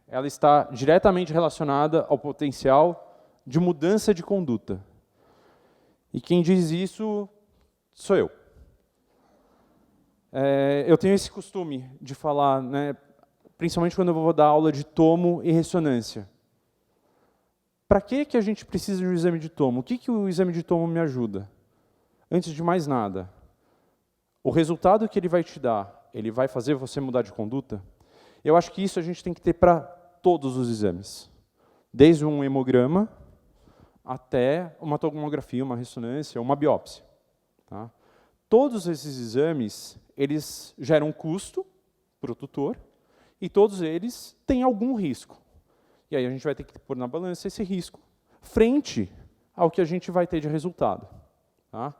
ela está diretamente relacionada ao potencial de mudança de conduta. E quem diz isso sou eu. Eu tenho esse costume de falar, né, principalmente quando eu vou dar aula de tomo e ressonância. Para que a gente precisa de um exame de tomo? O que o exame de tomo me ajuda? Antes de mais nada, o resultado que ele vai te dar, ele vai fazer você mudar de conduta? Eu acho que isso a gente tem que ter para todos os exames, desde um hemograma até uma tomografia, uma ressonância, uma biópsia. Tá? Todos esses exames, eles geram custo para o tutor e todos eles têm algum risco. E aí a gente vai ter que pôr na balança esse risco frente ao que a gente vai ter de resultado. Tá?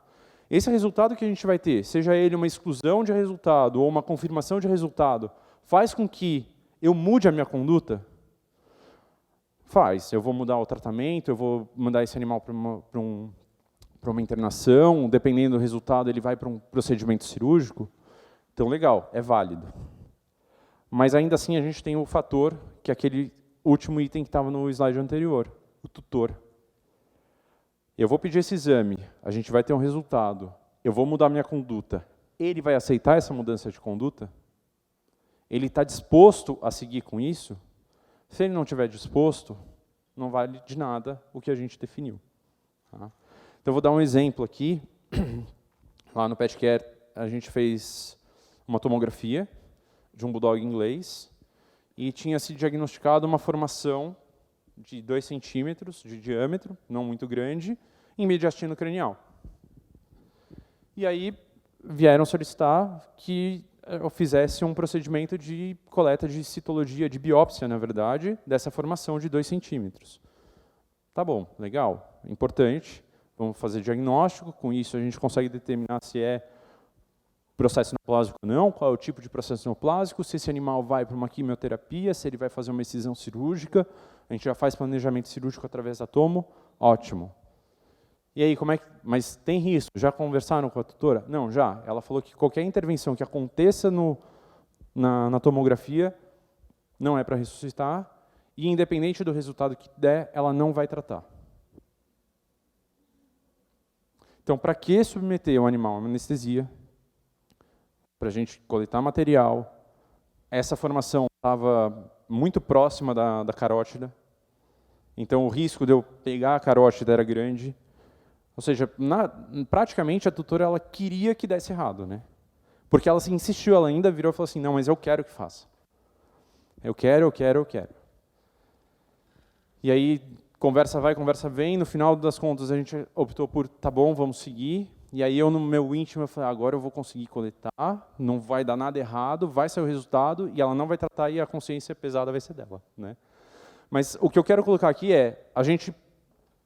Esse resultado que a gente vai ter, seja ele uma exclusão de resultado ou uma confirmação de resultado, faz com que eu mude a minha conduta? Faz. Eu vou mudar o tratamento, eu vou mandar esse animal para uma internação, dependendo do resultado, ele vai para um procedimento cirúrgico. Então, legal, é válido. Mas ainda assim a gente tem o fator, que é aquele último item que estava no slide anterior, o tutor. Eu vou pedir esse exame, a gente vai ter um resultado, eu vou mudar minha conduta. Ele vai aceitar essa mudança de conduta? Ele está disposto a seguir com isso? Se ele não estiver disposto, não vale de nada o que a gente definiu. Tá? Então, eu vou dar um exemplo aqui. Lá no PetCare, a gente fez uma tomografia de um bulldog inglês e tinha se diagnosticado uma formação de 2 centímetros de diâmetro, não muito grande, em mediastino cranial. E aí vieram solicitar que eu fizesse um procedimento de coleta de citologia, de biópsia, na verdade, dessa formação de 2 centímetros. Tá bom, legal, importante, vamos fazer diagnóstico, com isso a gente consegue determinar se é processo neoplásico ou não, qual é o tipo de processo neoplásico, se esse animal vai para uma quimioterapia, se ele vai fazer uma excisão cirúrgica, a gente já faz planejamento cirúrgico através da tomo, ótimo. E aí, como é que... Mas tem risco? Já conversaram com a tutora? Não, já. Ela falou que qualquer intervenção que aconteça na tomografia não é para ressuscitar e, independente do resultado que der, ela não vai tratar. Então, para que submeter o animal a uma anestesia? Para a gente coletar material. Essa formação estava muito próxima da carótida, então o risco de eu pegar a carótida era grande. Ou seja, praticamente a tutora ela queria que desse errado, né? Porque ela insistiu, ela ainda virou e falou assim, não, mas eu quero que faça. Eu quero. E aí, conversa vai, conversa vem, no final das contas a gente optou por, tá bom, vamos seguir. E aí eu, no meu íntimo, eu falei, agora eu vou conseguir coletar, não vai dar nada errado, vai sair o resultado, e ela não vai tratar e a consciência pesada vai ser dela, né? Mas o que eu quero colocar aqui é, a gente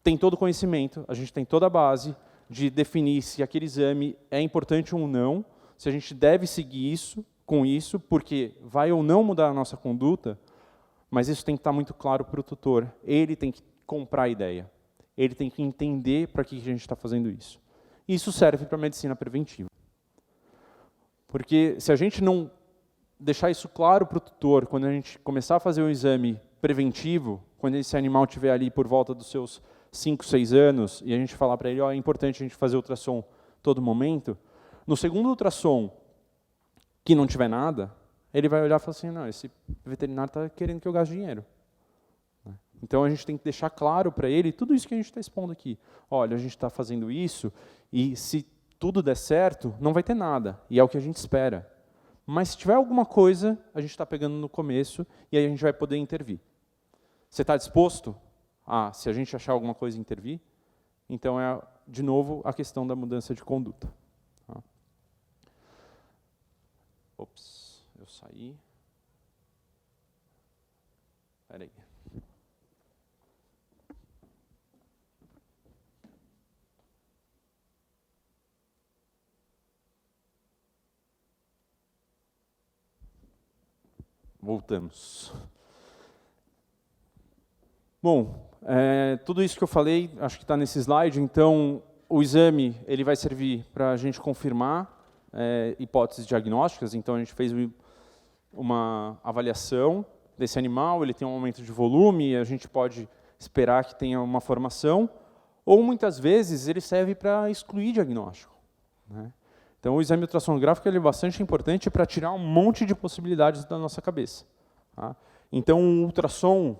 tem todo o conhecimento, a gente tem toda a base de definir se aquele exame é importante ou não, se a gente deve seguir isso, com isso, porque vai ou não mudar a nossa conduta, mas isso tem que estar muito claro para o tutor. Ele tem que comprar a ideia, ele tem que entender para que a gente está fazendo isso. Isso serve para a medicina preventiva. Porque se a gente não deixar isso claro para o tutor, quando a gente começar a fazer um exame preventivo, quando esse animal estiver ali por volta dos seus 5, 6 anos, e a gente falar para ele, é importante a gente fazer ultrassom todo momento, no segundo ultrassom, que não tiver nada, ele vai olhar e falar assim, não, esse veterinário está querendo que eu gaste dinheiro. Então, a gente tem que deixar claro para ele tudo isso que a gente está expondo aqui. Olha, a gente está fazendo isso, e se tudo der certo, não vai ter nada, e é o que a gente espera. Mas se tiver alguma coisa, a gente está pegando no começo, e aí a gente vai poder intervir. Você está disposto a, se a gente achar alguma coisa, intervir? Então, é, de novo, a questão da mudança de conduta. Tá? Ops, eu saí. Espera aí. Voltamos. Bom, tudo isso que eu falei, acho que está nesse slide. Então, o exame ele vai servir para a gente confirmar hipóteses diagnósticas. Então, a gente fez uma avaliação desse animal, ele tem um aumento de volume, a gente pode esperar que tenha uma formação, ou muitas vezes ele serve para excluir diagnóstico, né? Então, o exame ultrassonográfico ele é bastante importante para tirar um monte de possibilidades da nossa cabeça. Tá? Então, o ultrassom,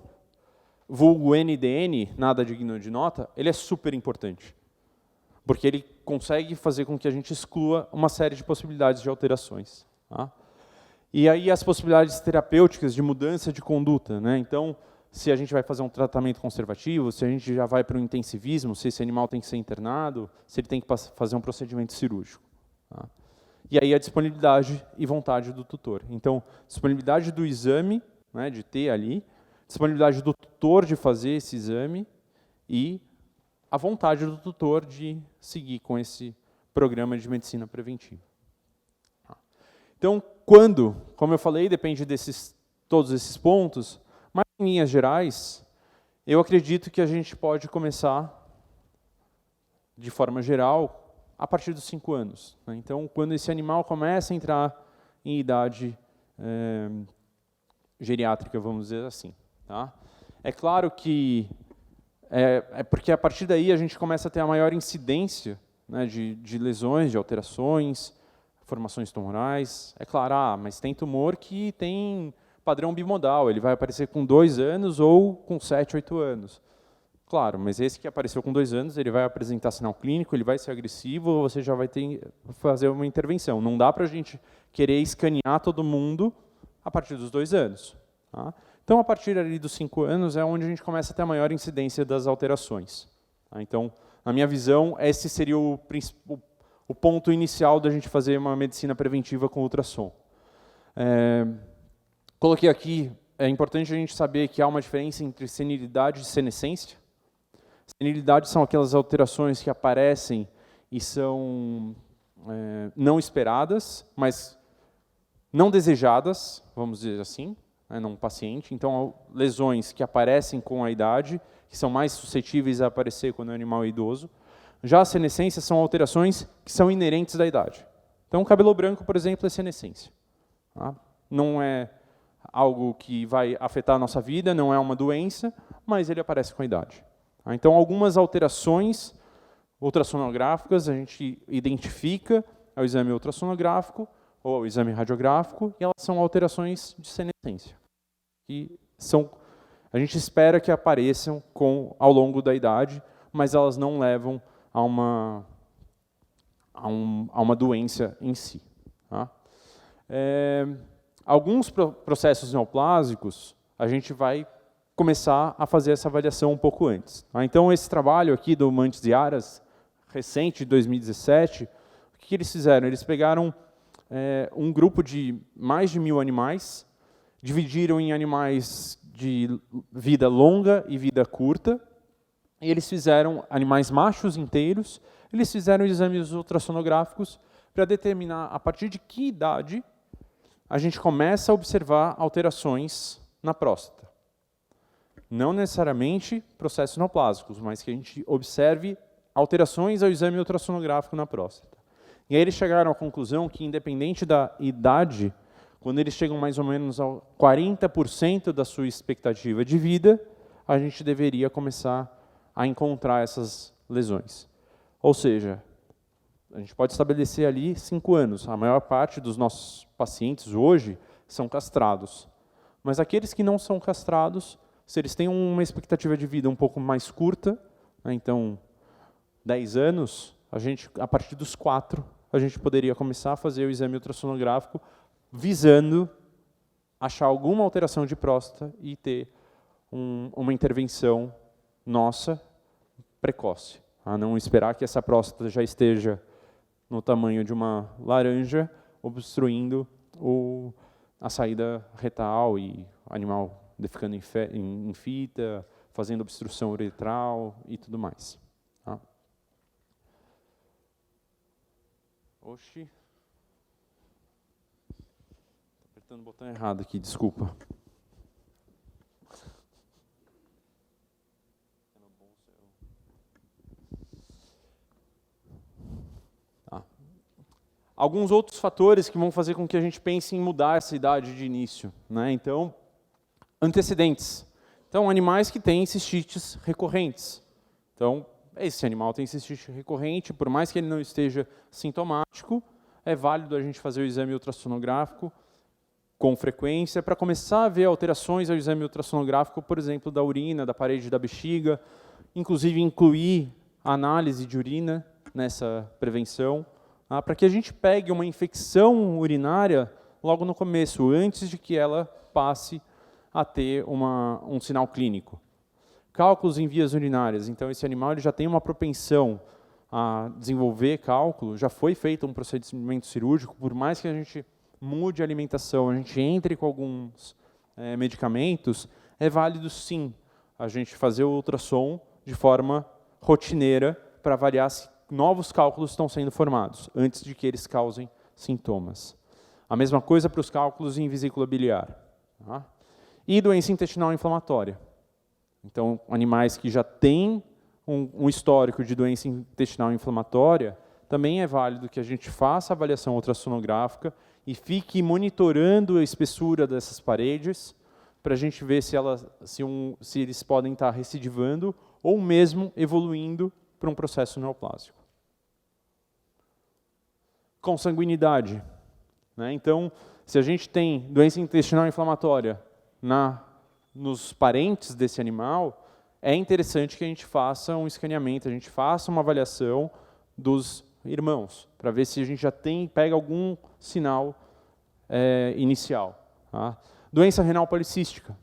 vulgo NDN, nada digno de nota, ele é super importante. Porque ele consegue fazer com que a gente exclua uma série de possibilidades de alterações. Tá? E aí as possibilidades terapêuticas de mudança de conduta, né? Então, se a gente vai fazer um tratamento conservativo, se a gente já vai para o intensivismo, se esse animal tem que ser internado, se ele tem que fazer um procedimento cirúrgico. Tá? E aí a disponibilidade e vontade do tutor. Então, disponibilidade do exame, né, de ter ali, disponibilidade do tutor de fazer esse exame e a vontade do tutor de seguir com esse programa de medicina preventiva. Então, quando, como eu falei, depende todos esses pontos, mas em linhas gerais, eu acredito que a gente pode começar, de forma geral, a partir dos 5 anos. Né? Então, quando esse animal começa a entrar em idade geriátrica, vamos dizer assim. Tá? É claro que é porque a partir daí a gente começa a ter a maior incidência, né, de lesões, de alterações, formações tumorais. É claro, mas tem tumor que tem padrão bimodal, ele vai aparecer com 2 anos ou com 7, 8 anos. Claro, mas esse que apareceu com 2 anos, ele vai apresentar sinal clínico, ele vai ser agressivo, você já vai ter que fazer uma intervenção. Não dá para a gente querer escanear todo mundo a partir dos 2 anos. Tá? Então, a partir ali dos 5 anos é onde a gente começa a ter a maior incidência das alterações. Tá? Então, na minha visão, esse seria o ponto inicial da gente fazer uma medicina preventiva com ultrassom. Coloquei aqui, é importante a gente saber que há uma diferença entre senilidade e senescência. Senilidade são aquelas alterações que aparecem e são não esperadas, mas não desejadas, vamos dizer assim, né, num paciente. Então, lesões que aparecem com a idade, que são mais suscetíveis a aparecer quando o animal é idoso. Já a senescência são alterações que são inerentes da idade. Então, o cabelo branco, por exemplo, é senescência. Tá? Não é algo que vai afetar a nossa vida, não é uma doença, mas ele aparece com a idade. Tá? Então, algumas alterações ultrassonográficas a gente identifica ao exame ultrassonográfico ou ao exame radiográfico, e elas são alterações de senescência. Que a gente espera que apareçam ao longo da idade, mas elas não levam a uma doença em si. Tá? Alguns processos neoplásicos, a gente vai começar a fazer essa avaliação um pouco antes. Tá? Então, esse trabalho aqui do Mantes e Aras, recente, de 2017, o que eles fizeram? Eles pegaram um grupo de mais de 1000 animais, dividiram em animais de vida longa e vida curta, e eles fizeram animais machos inteiros, eles fizeram exames ultrassonográficos para determinar a partir de que idade a gente começa a observar alterações na próstata. Não necessariamente processos neoplásicos, mas que a gente observe alterações ao exame ultrassonográfico na próstata. E aí eles chegaram à conclusão que, independente da idade, quando eles chegam mais ou menos a 40% da sua expectativa de vida, a gente deveria começar a encontrar essas lesões. Ou seja, a gente pode estabelecer ali 5 anos. A maior parte dos nossos pacientes hoje são castrados. Mas aqueles que não são castrados, se eles têm uma expectativa de vida um pouco mais curta, né, então 10 anos, a partir dos 4, a gente poderia começar a fazer o exame ultrassonográfico visando achar alguma alteração de próstata e ter uma intervenção nossa precoce. A não esperar que essa próstata já esteja no tamanho de uma laranja, obstruindo a saída retal e o animal defecando em fita, fazendo obstrução uretral e tudo mais. Tá? Oxi. Estou apertando o botão errado aqui, desculpa. Alguns outros fatores que vão fazer com que a gente pense em mudar essa idade de início. Né? Então, antecedentes. Então, animais que têm cistites recorrentes. Então, esse animal tem cistite recorrente, por mais que ele não esteja sintomático, é válido a gente fazer o exame ultrassonográfico com frequência para começar a ver alterações ao exame ultrassonográfico, por exemplo, da urina, da parede da bexiga, inclusive incluir a análise de urina nessa prevenção, para que a gente pegue uma infecção urinária logo no começo, antes de que ela passe a ter um sinal clínico. Cálculos em vias urinárias. Então, esse animal ele já tem uma propensão a desenvolver cálculo, já foi feito um procedimento cirúrgico, por mais que a gente mude a alimentação, a gente entre com alguns medicamentos, é válido sim a gente fazer o ultrassom de forma rotineira para avaliar se novos cálculos estão sendo formados, antes de que eles causem sintomas. A mesma coisa para os cálculos em vesícula biliar. Tá? E doença intestinal inflamatória. Então, animais que já têm um histórico de doença intestinal inflamatória, também é válido que a gente faça a avaliação ultrassonográfica e fique monitorando a espessura dessas paredes para a gente ver se eles podem estar recidivando ou mesmo evoluindo para um processo neoplásico. Consanguinidade. Né? Então, se a gente tem doença intestinal inflamatória nos parentes desse animal, é interessante que a gente faça um escaneamento, a gente faça uma avaliação dos irmãos, para ver se a gente já pega algum sinal inicial. Tá? Doença renal policística.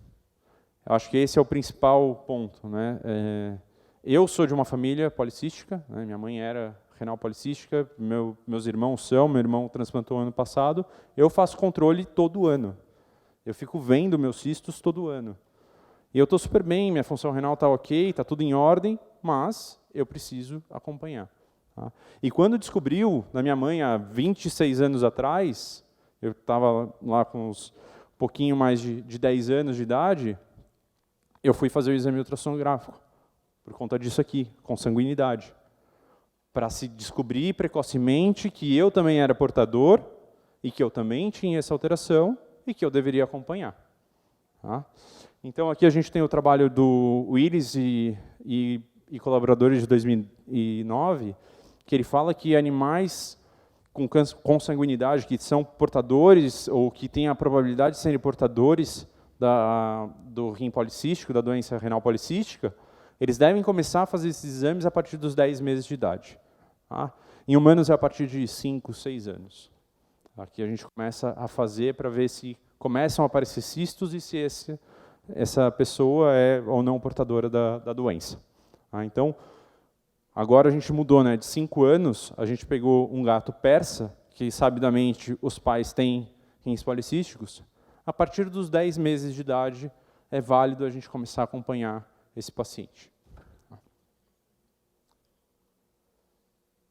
Eu acho que esse é o principal ponto. Né? Eu sou de uma família policística, né? Minha mãe era renal policística, meus irmãos são, meu irmão transplantou ano passado, eu faço controle todo ano. Eu fico vendo meus cistos todo ano. E eu estou super bem, minha função renal está ok, está tudo em ordem, mas eu preciso acompanhar. Tá? E quando descobriu, na minha mãe, há 26 anos atrás, eu estava lá com uns pouquinho mais de 10 anos de idade, eu fui fazer o exame ultrassonográfico, por conta disso aqui, consanguinidade, para se descobrir precocemente que eu também era portador e que eu também tinha essa alteração e que eu deveria acompanhar. Tá? Então, aqui a gente tem o trabalho do Willis e colaboradores de 2009, que ele fala que animais com consanguinidade, que são portadores ou que têm a probabilidade de serem portadores do rim policístico, da doença renal policística, eles devem começar a fazer esses exames a partir dos 10 meses de idade. Tá? Em humanos é a partir de 5, 6 anos. Aqui a gente começa a fazer para ver se começam a aparecer cistos e se essa pessoa é ou não portadora da doença. Tá? Então, agora a gente mudou, né? De 5 anos, a gente pegou um gato persa, que sabidamente os pais têm rins policísticos. A partir dos 10 meses de idade, é válido a gente começar a acompanhar esse paciente.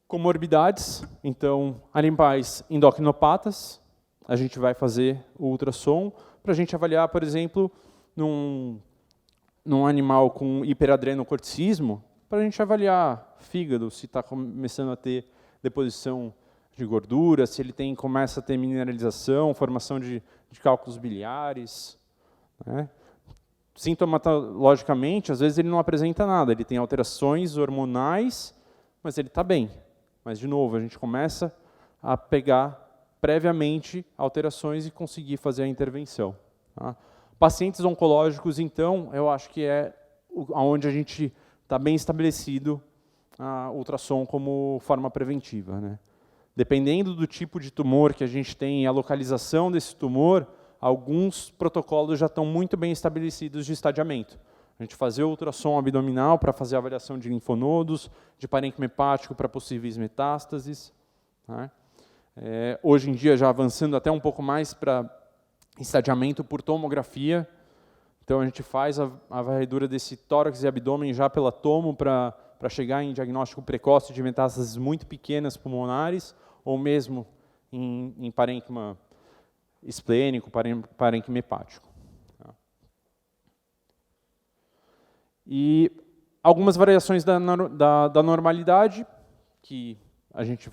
Comorbidades, então, animais endocrinopatas, a gente vai fazer o ultrassom para a gente avaliar, por exemplo, num animal com hiperadrenocorticismo, para a gente avaliar fígado, se está começando a ter deposição de gordura, se ele começa a ter mineralização, formação de cálculos biliares. Né? Sintomatologicamente, às vezes ele não apresenta nada, ele tem alterações hormonais, mas ele está bem. Mas, de novo, a gente começa a pegar previamente alterações e conseguir fazer a intervenção. Tá? Pacientes oncológicos, então, eu acho que é onde a gente está bem estabelecido a ultrassom como forma preventiva. Né? Dependendo do tipo de tumor que a gente tem e a localização desse tumor, alguns protocolos já estão muito bem estabelecidos de estadiamento. A gente fazer o ultrassom abdominal para fazer a avaliação de linfonodos, de parênquima hepático para possíveis metástases. Né? Hoje em dia, já avançando até um pouco mais para estadiamento por tomografia. Então, a gente faz a varredura desse tórax e abdômen já pela tomo para chegar em diagnóstico precoce de metástases muito pequenas pulmonares, ou mesmo em parênquima esplênico, parênquima hepático. E algumas variações da normalidade que a gente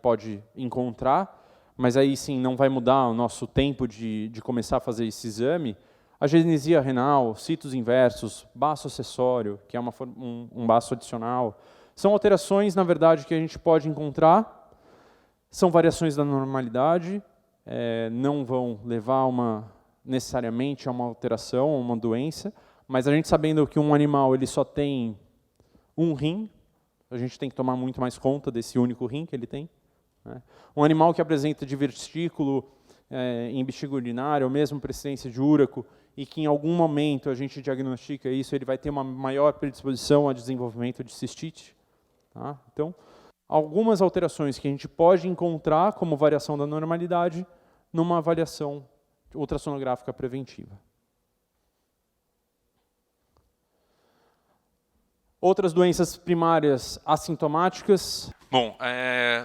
pode encontrar, mas aí sim não vai mudar o nosso tempo de começar a fazer esse exame. Agenesia renal, citos inversos, baço acessório, que é um baço adicional. São alterações, na verdade, que a gente pode encontrar, são variações da normalidade, não vão levar necessariamente a uma alteração, a uma doença, mas a gente sabendo que um animal ele só tem um rim, a gente tem que tomar muito mais conta desse único rim que ele tem. Né? Um animal que apresenta divertículo em bexiga urinária, ou mesmo persistência de úraco, e que em algum momento a gente diagnostica isso, ele vai ter uma maior predisposição ao desenvolvimento de cistite. Tá? Então, algumas alterações que a gente pode encontrar como variação da normalidade numa avaliação ultrassonográfica preventiva. Outras doenças primárias assintomáticas. Bom,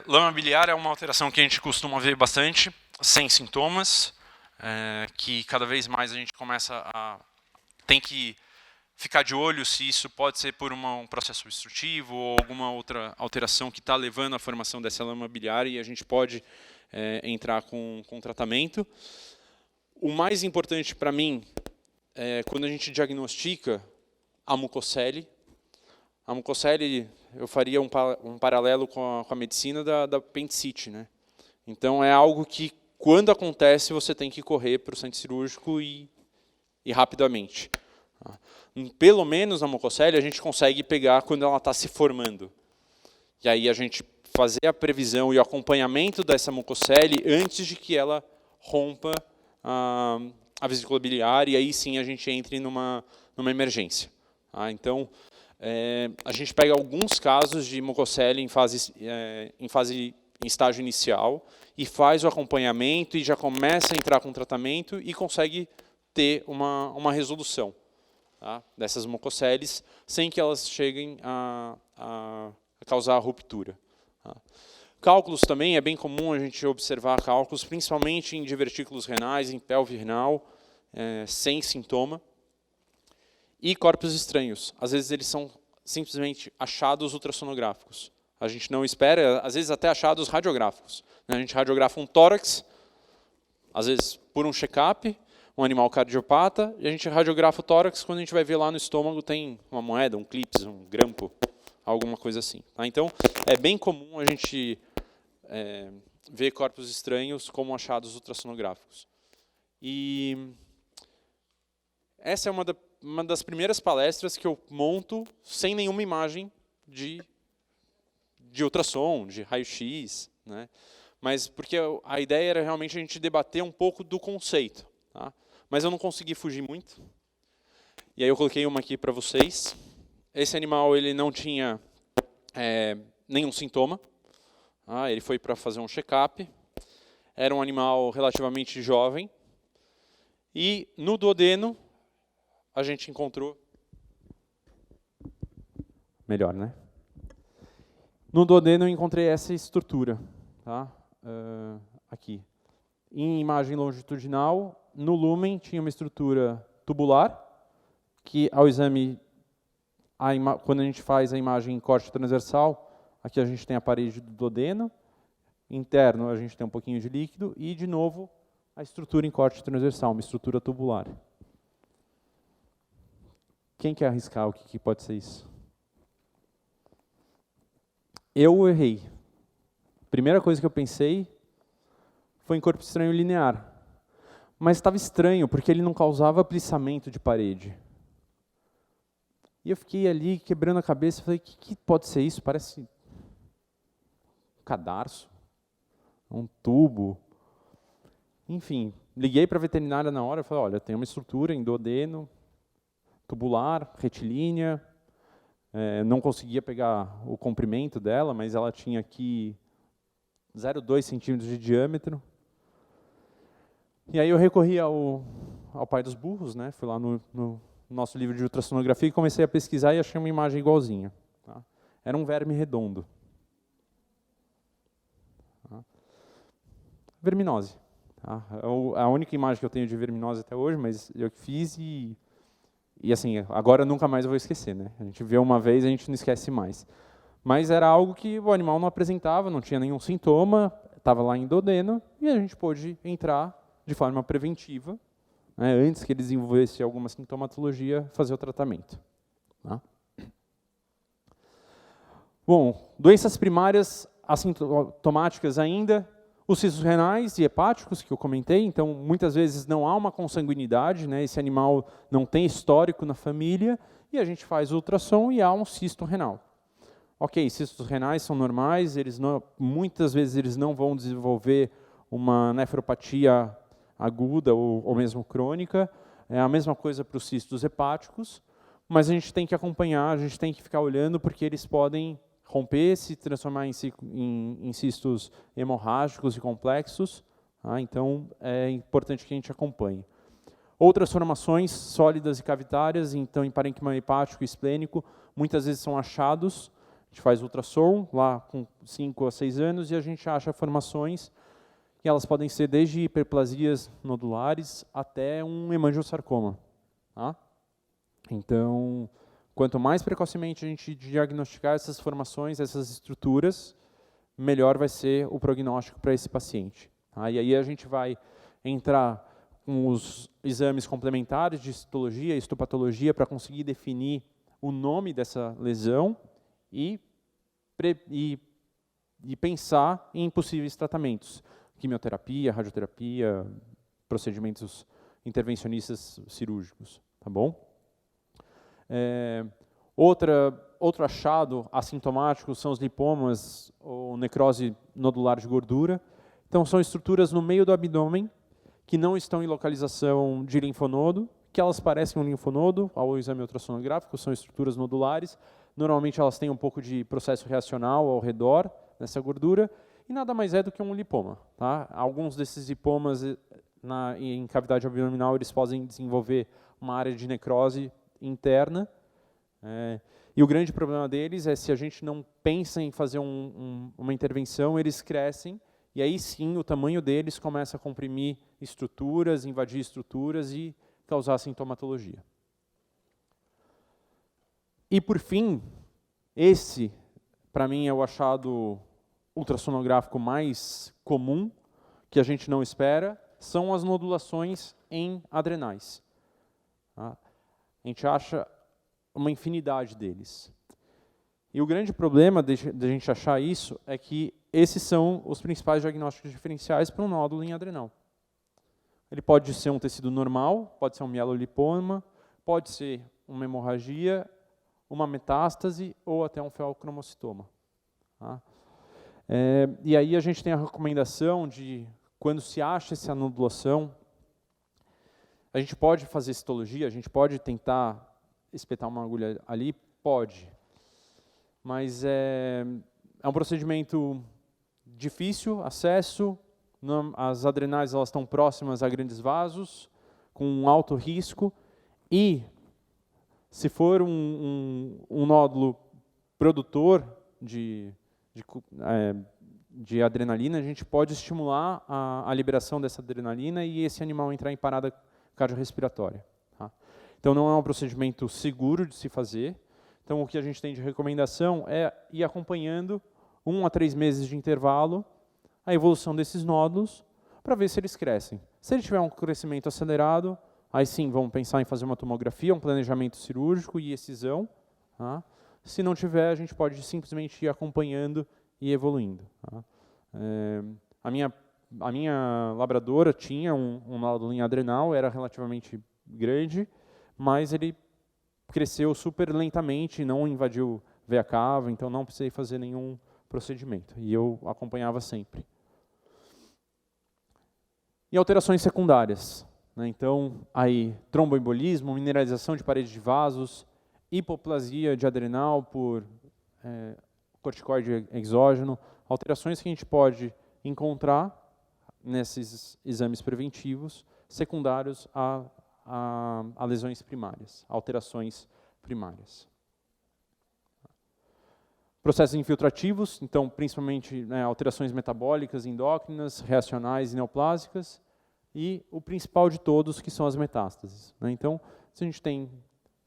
lama biliar é uma alteração que a gente costuma ver bastante, sem sintomas, que cada vez mais a gente tem que ficar de olho se isso pode ser por um processo obstrutivo ou alguma outra alteração que está levando à formação dessa lama biliar, e a gente pode entrar com tratamento. O mais importante para mim é quando a gente diagnostica a mucocele. A mucocele, eu faria um paralelo com a medicina da apendicite, né? Então, é algo que, quando acontece, você tem que correr para o centro cirúrgico e rapidamente. Pelo menos na mucocele, a gente consegue pegar quando ela está se formando. E aí a gente fazer a previsão e o acompanhamento dessa mucocele antes de que ela rompa a vesícula biliar, e aí sim a gente entre numa emergência. Então, a gente pega alguns casos de mucocele em estágio inicial e faz o acompanhamento e já começa a entrar com tratamento e consegue ter uma resolução, tá, dessas mucoceles sem que elas cheguem a causar ruptura. Tá. Cálculos também, é bem comum a gente observar cálculos, principalmente em divertículos renais, em pelve renal, sem sintoma. E corpos estranhos. Às vezes eles são simplesmente achados ultrassonográficos. A gente não espera, às vezes até achados radiográficos. A gente radiografa um tórax, às vezes por um check-up, um animal cardiopata, e a gente radiografa o tórax, quando a gente vai ver lá no estômago tem uma moeda, um clips, um grampo, alguma coisa assim. Tá? Então, é bem comum a gente ver corpos estranhos como achados ultrassonográficos. E essa é uma das primeiras palestras que eu monto sem nenhuma imagem de ultrassom, de raio-x, né? Mas porque a ideia era realmente a gente debater um pouco do conceito. Tá? Mas eu não consegui fugir muito. E aí eu coloquei uma aqui para vocês. Esse animal ele não tinha nenhum sintoma. Ele foi para fazer um check-up. Era um animal relativamente jovem. E no duodeno, a gente encontrou... Melhor, né? No duodeno eu encontrei essa estrutura. Tá? Aqui. Em imagem longitudinal, no lúmen tinha uma estrutura tubular, que ao exame, quando a gente faz a imagem em corte transversal, aqui a gente tem a parede do duodeno, interno a gente tem um pouquinho de líquido, e de novo a estrutura em corte transversal, uma estrutura tubular. Quem quer arriscar o que pode ser isso? Eu errei. Primeira coisa que eu pensei foi em corpo estranho linear. Mas estava estranho, porque ele não causava plissamento de parede. E eu fiquei ali quebrando a cabeça e falei, o que pode ser isso? Parece um cadarço, um tubo. Enfim, liguei para a veterinária na hora e falei, olha, tem uma estrutura em duodeno, tubular, retilínea, não conseguia pegar o comprimento dela, mas ela tinha aqui 0,2 centímetros de diâmetro. E aí eu recorri ao pai dos burros, né? Fui lá no nosso livro de ultrassonografia e comecei a pesquisar e achei uma imagem igualzinha. Tá? Era um verme redondo. Tá? Verminose. Tá? É a única imagem que eu tenho de verminose até hoje, mas eu fiz e assim, agora nunca mais eu vou esquecer, né? A gente vê uma vez, a gente não esquece mais. Mas era algo que o animal não apresentava, não tinha nenhum sintoma, estava lá em duodeno, e a gente pôde entrar de forma preventiva, né, antes que ele desenvolvesse alguma sintomatologia, fazer o tratamento. Tá? Bom, doenças primárias assintomáticas ainda, os cistos renais e hepáticos, que eu comentei, então muitas vezes não há uma consanguinidade, né, esse animal não tem histórico na família, e a gente faz o ultrassom e há um cisto renal. Ok, cistos renais são normais, muitas vezes eles não vão desenvolver uma nefropatia aguda ou mesmo crônica. É a mesma coisa para os cistos hepáticos, mas a gente tem que acompanhar, a gente tem que ficar olhando, porque eles podem romper, se transformar em cistos hemorrágicos e complexos. Tá? Então, é importante que a gente acompanhe. Outras formações sólidas e cavitárias, então em parênquima hepático e esplênico, muitas vezes são achados. A gente faz ultrassom lá com 5 a 6 anos e a gente acha formações, e elas podem ser desde hiperplasias nodulares até um hemangiosarcoma. Tá? Então, quanto mais precocemente a gente diagnosticar essas formações, essas estruturas, melhor vai ser o prognóstico para esse paciente. Tá? E aí a gente vai entrar com os exames complementares de histologia e histopatologia para conseguir definir o nome dessa lesão e pensar em possíveis tratamentos. Quimioterapia, radioterapia, procedimentos intervencionistas cirúrgicos. Tá bom? Outro achado assintomático são os lipomas ou necrose nodular de gordura. Então, são estruturas no meio do abdômen que não estão em localização de linfonodo, que elas parecem um linfonodo ao exame ultrassonográfico, são estruturas nodulares. Normalmente, elas têm um pouco de processo reacional ao redor dessa gordura, e nada mais é do que um lipoma. Tá? Alguns desses lipomas em cavidade abdominal, eles podem desenvolver uma área de necrose interna, e o grande problema deles é, se a gente não pensa em fazer uma intervenção, eles crescem, e aí sim o tamanho deles começa a comprimir estruturas, invadir estruturas e causar sintomatologia. E por fim, esse, para mim, é o achado ultrassonográfico mais comum, que a gente não espera, são as nodulações em adrenais. Tá? A gente acha uma infinidade deles. E o grande problema de a gente achar isso é que esses são os principais diagnósticos diferenciais para um nódulo em adrenal. Ele pode ser um tecido normal, pode ser um mielolipoma, pode ser uma hemorragia, uma metástase ou até um feocromocitoma. Tá? E aí a gente tem a recomendação de, quando se acha essa nodulação, a gente pode fazer citologia, a gente pode tentar espetar uma agulha ali? Pode. Mas é um procedimento difícil, acesso, as adrenais elas estão próximas a grandes vasos, com um alto risco, e se for um nódulo produtor de adrenalina, a gente pode estimular a liberação dessa adrenalina e esse animal entrar em parada cardiorrespiratória. Tá? Então, não é um procedimento seguro de se fazer. Então, o que a gente tem de recomendação é ir acompanhando 1 a 3 meses de intervalo a evolução desses nódulos para ver se eles crescem. Se ele tiver um crescimento acelerado, aí sim, vamos pensar em fazer uma tomografia, um planejamento cirúrgico e excisão. Tá? Se não tiver, a gente pode simplesmente ir acompanhando e evoluindo. Tá? A minha labradora tinha um nódulo em adrenal, era relativamente grande, mas ele cresceu super lentamente, não invadiu veia cava, então não precisei fazer nenhum procedimento. E eu acompanhava sempre. E alterações secundárias. Né? Então, aí, tromboembolismo, mineralização de paredes de vasos, hipoplasia de adrenal por corticoide exógeno, alterações que a gente pode encontrar nesses exames preventivos, secundários a lesões primárias, alterações primárias. Processos infiltrativos, então, principalmente alterações metabólicas, endócrinas, reacionais e neoplásicas, e o principal de todos, que são as metástases. Né? Então, se a gente tem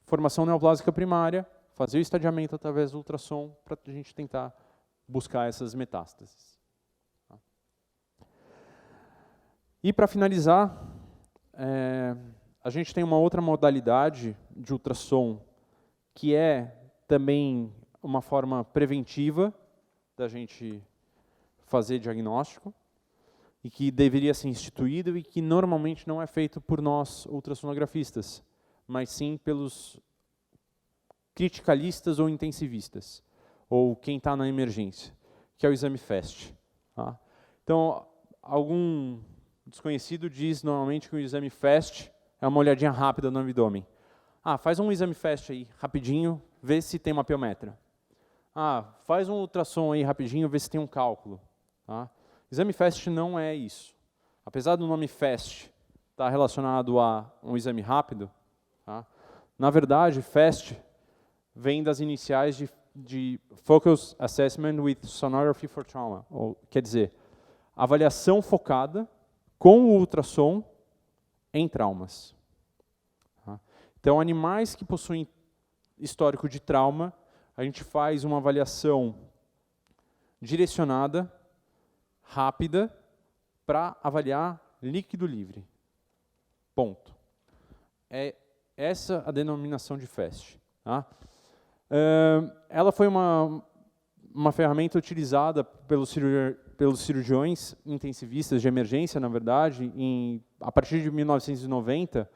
formação neoplásica primária, fazer o estadiamento através do ultrassom para a gente tentar buscar essas metástases. E para finalizar, a gente tem uma outra modalidade de ultrassom que é também uma forma preventiva da gente fazer diagnóstico e que deveria ser instituído e que normalmente não é feito por nós ultrassonografistas, mas sim pelos criticalistas ou intensivistas, ou quem está na emergência, que é o exame FAST. Tá? Então, algum desconhecido diz normalmente que o exame FAST é uma olhadinha rápida no abdômen. Faz um exame FAST aí, rapidinho, vê se tem mapiometra. Faz um ultrassom aí rapidinho, vê se tem um cálculo. Tá? Exame FAST não é isso. Apesar do nome FAST estar relacionado a um exame rápido, tá? Na verdade, FAST vem das iniciais de Focus Assessment with Sonography for Trauma, ou, quer dizer, avaliação focada com o ultrassom em traumas. Tá? Então, animais que possuem histórico de trauma, a gente faz uma avaliação direcionada, rápida, para avaliar líquido livre. Ponto. É essa a denominação de FAST. Tá? Ela foi uma ferramenta utilizada pelos cirurgiões intensivistas de emergência, na verdade, a partir de 1990,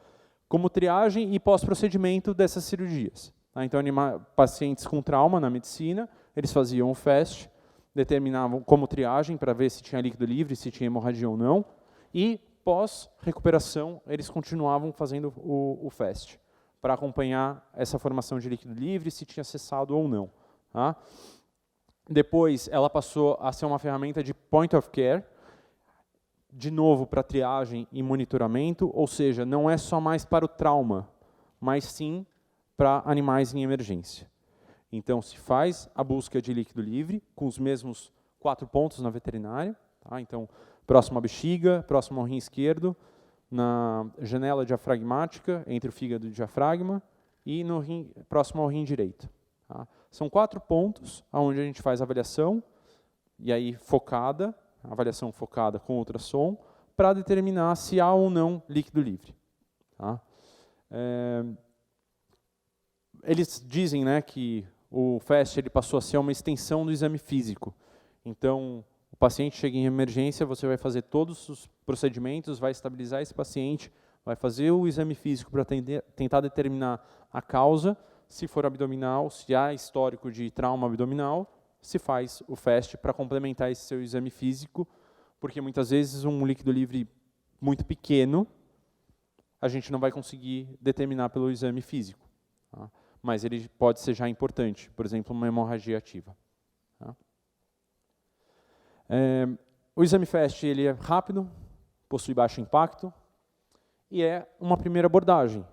como triagem e pós-procedimento dessas cirurgias. Tá? Então, pacientes com trauma na medicina, eles faziam o FAST, determinavam como triagem para ver se tinha líquido livre, se tinha hemorragia ou não, e pós-recuperação eles continuavam fazendo o FAST, para acompanhar essa formação de líquido livre, se tinha cessado ou não. Tá? Depois ela passou a ser uma ferramenta de point of care, de novo para triagem e monitoramento, ou seja, não é só mais para o trauma, mas sim para animais em emergência. Então, se faz a busca de líquido livre, com os mesmos 4 pontos na veterinária. Tá? Então, próximo à bexiga, próximo ao rim esquerdo, na janela diafragmática, entre o fígado e o diafragma, e no rim, próximo ao rim direito. Tá? São 4 pontos onde a gente faz a avaliação, e aí focada, avaliação focada com ultrassom, para determinar se há ou não líquido livre. Tá? Eles dizem, né, que o FAST ele passou a ser uma extensão do exame físico. Então, o paciente chega em emergência, você vai fazer todos os procedimentos, vai estabilizar esse paciente, vai fazer o exame físico para tentar determinar a causa, se for abdominal, se há histórico de trauma abdominal, se faz o FAST para complementar esse seu exame físico, porque muitas vezes um líquido livre muito pequeno, a gente não vai conseguir determinar pelo exame físico. Tá? Mas ele pode ser já importante, por exemplo, uma hemorragia ativa. Tá? O exame FAST ele é rápido, possui baixo impacto e é uma primeira abordagem.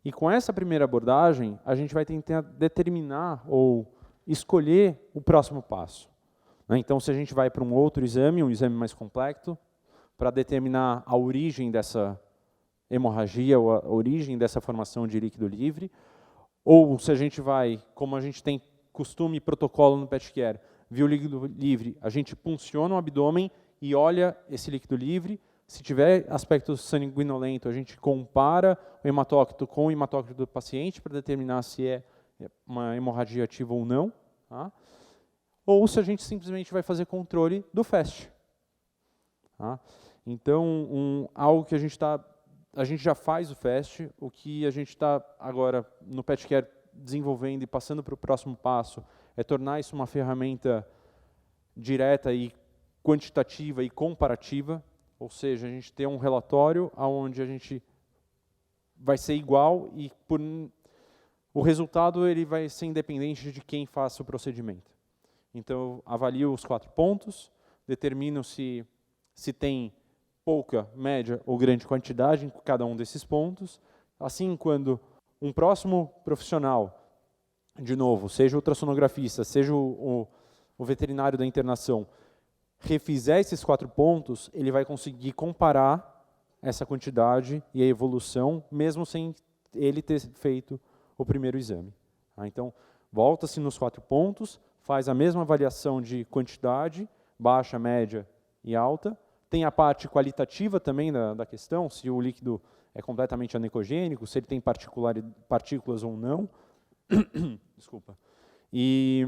E com essa primeira abordagem, a gente vai tentar determinar ou escolher o próximo passo. Né? Então, se a gente vai para um outro exame, um exame mais complexo, para determinar a origem dessa hemorragia ou a origem dessa formação de líquido livre, ou se a gente vai, como a gente tem costume e protocolo no PET Care, viu o líquido livre, a gente punciona o abdômen e olha esse líquido livre. Se tiver aspecto sanguinolento, a gente compara o hematócrito com o hematócrito do paciente para determinar se é uma hemorragia ativa ou não. Tá? Ou se a gente simplesmente vai fazer controle do FAST. Tá? Então, algo que a gente já faz o FAST, o que a gente está agora no PET Care desenvolvendo e passando para o próximo passo é tornar isso uma ferramenta direta e quantitativa e comparativa, ou seja, a gente tem um relatório onde a gente vai ser igual e o resultado ele vai ser independente de quem faça o procedimento. Então, eu avalio os 4 pontos, determino se tem pouca, média ou grande quantidade em cada um desses pontos. Assim, quando um próximo profissional, de novo, seja o ultrassonografista, seja o veterinário da internação, refizer esses 4 pontos, ele vai conseguir comparar essa quantidade e a evolução, mesmo sem ele ter feito o primeiro exame. Então, volta-se nos 4 pontos, faz a mesma avaliação de quantidade, baixa, média e alta. Tem a parte qualitativa também da questão, se o líquido é completamente anecogênico, se ele tem partículas ou não. Desculpa. E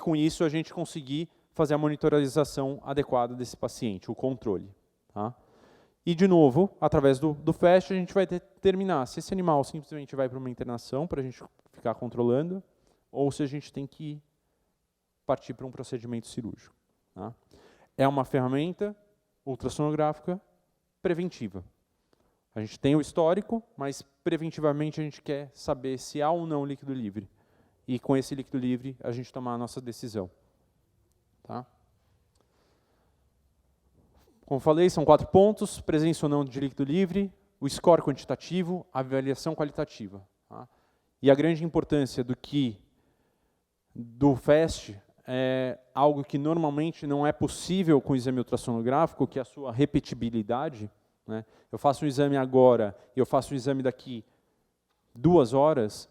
com isso a gente conseguir fazer a monitorização adequada desse paciente, o controle. Tá? E, de novo, através do FAST, a gente vai determinar se esse animal simplesmente vai para uma internação, para a gente ficar controlando, ou se a gente tem que partir para um procedimento cirúrgico. Tá? É uma ferramenta ultrassonográfica preventiva. A gente tem o histórico, mas preventivamente a gente quer saber se há ou não líquido livre. E com esse líquido livre a gente tomar a nossa decisão. Tá? Como falei, são 4 pontos: presença ou não de líquido livre, o score quantitativo, a avaliação qualitativa. Tá? E a grande importância do FAST é algo que normalmente não é possível com o exame ultrassonográfico, que é a sua repetibilidade. Né? Eu faço um exame agora e eu faço um exame daqui 2 horas,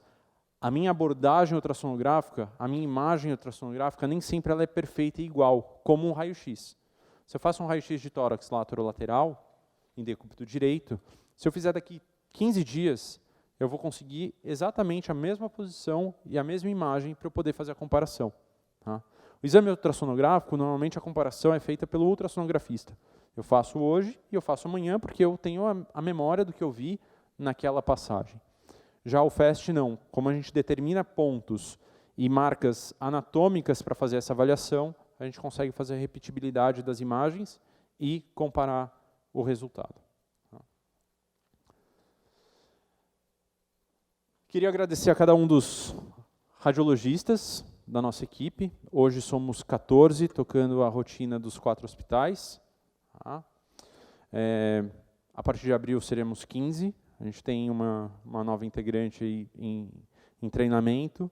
a minha abordagem ultrassonográfica, a minha imagem ultrassonográfica, nem sempre ela é perfeita e igual, como um raio-x. Se eu faço um raio-x de tórax laterolateral, em decúbito direito, se eu fizer daqui 15 dias, eu vou conseguir exatamente a mesma posição e a mesma imagem para eu poder fazer a comparação. Tá? O exame ultrassonográfico, normalmente a comparação é feita pelo ultrassonografista. Eu faço hoje e eu faço amanhã porque eu tenho a memória do que eu vi naquela passagem. Já o FAST não. Como a gente determina pontos e marcas anatômicas para fazer essa avaliação, a gente consegue fazer a repetibilidade das imagens e comparar o resultado. Queria agradecer a cada um dos radiologistas da nossa equipe. Hoje somos 14, tocando a rotina dos 4 hospitais. Tá? A partir de abril seremos 15. A gente tem uma nova integrante aí em treinamento.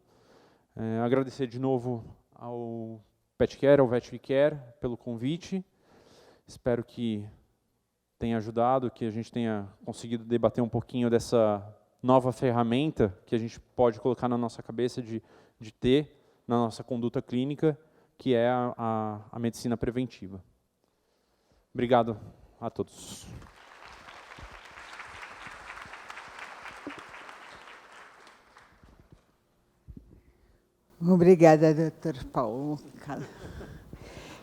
Agradecer de novo ao PetCare, ao VetCare, pelo convite. Espero que tenha ajudado, que a gente tenha conseguido debater um pouquinho dessa nova ferramenta que a gente pode colocar na nossa cabeça de ter na nossa conduta clínica, que é a medicina preventiva. Obrigado a todos. Obrigada, doutor Paulo.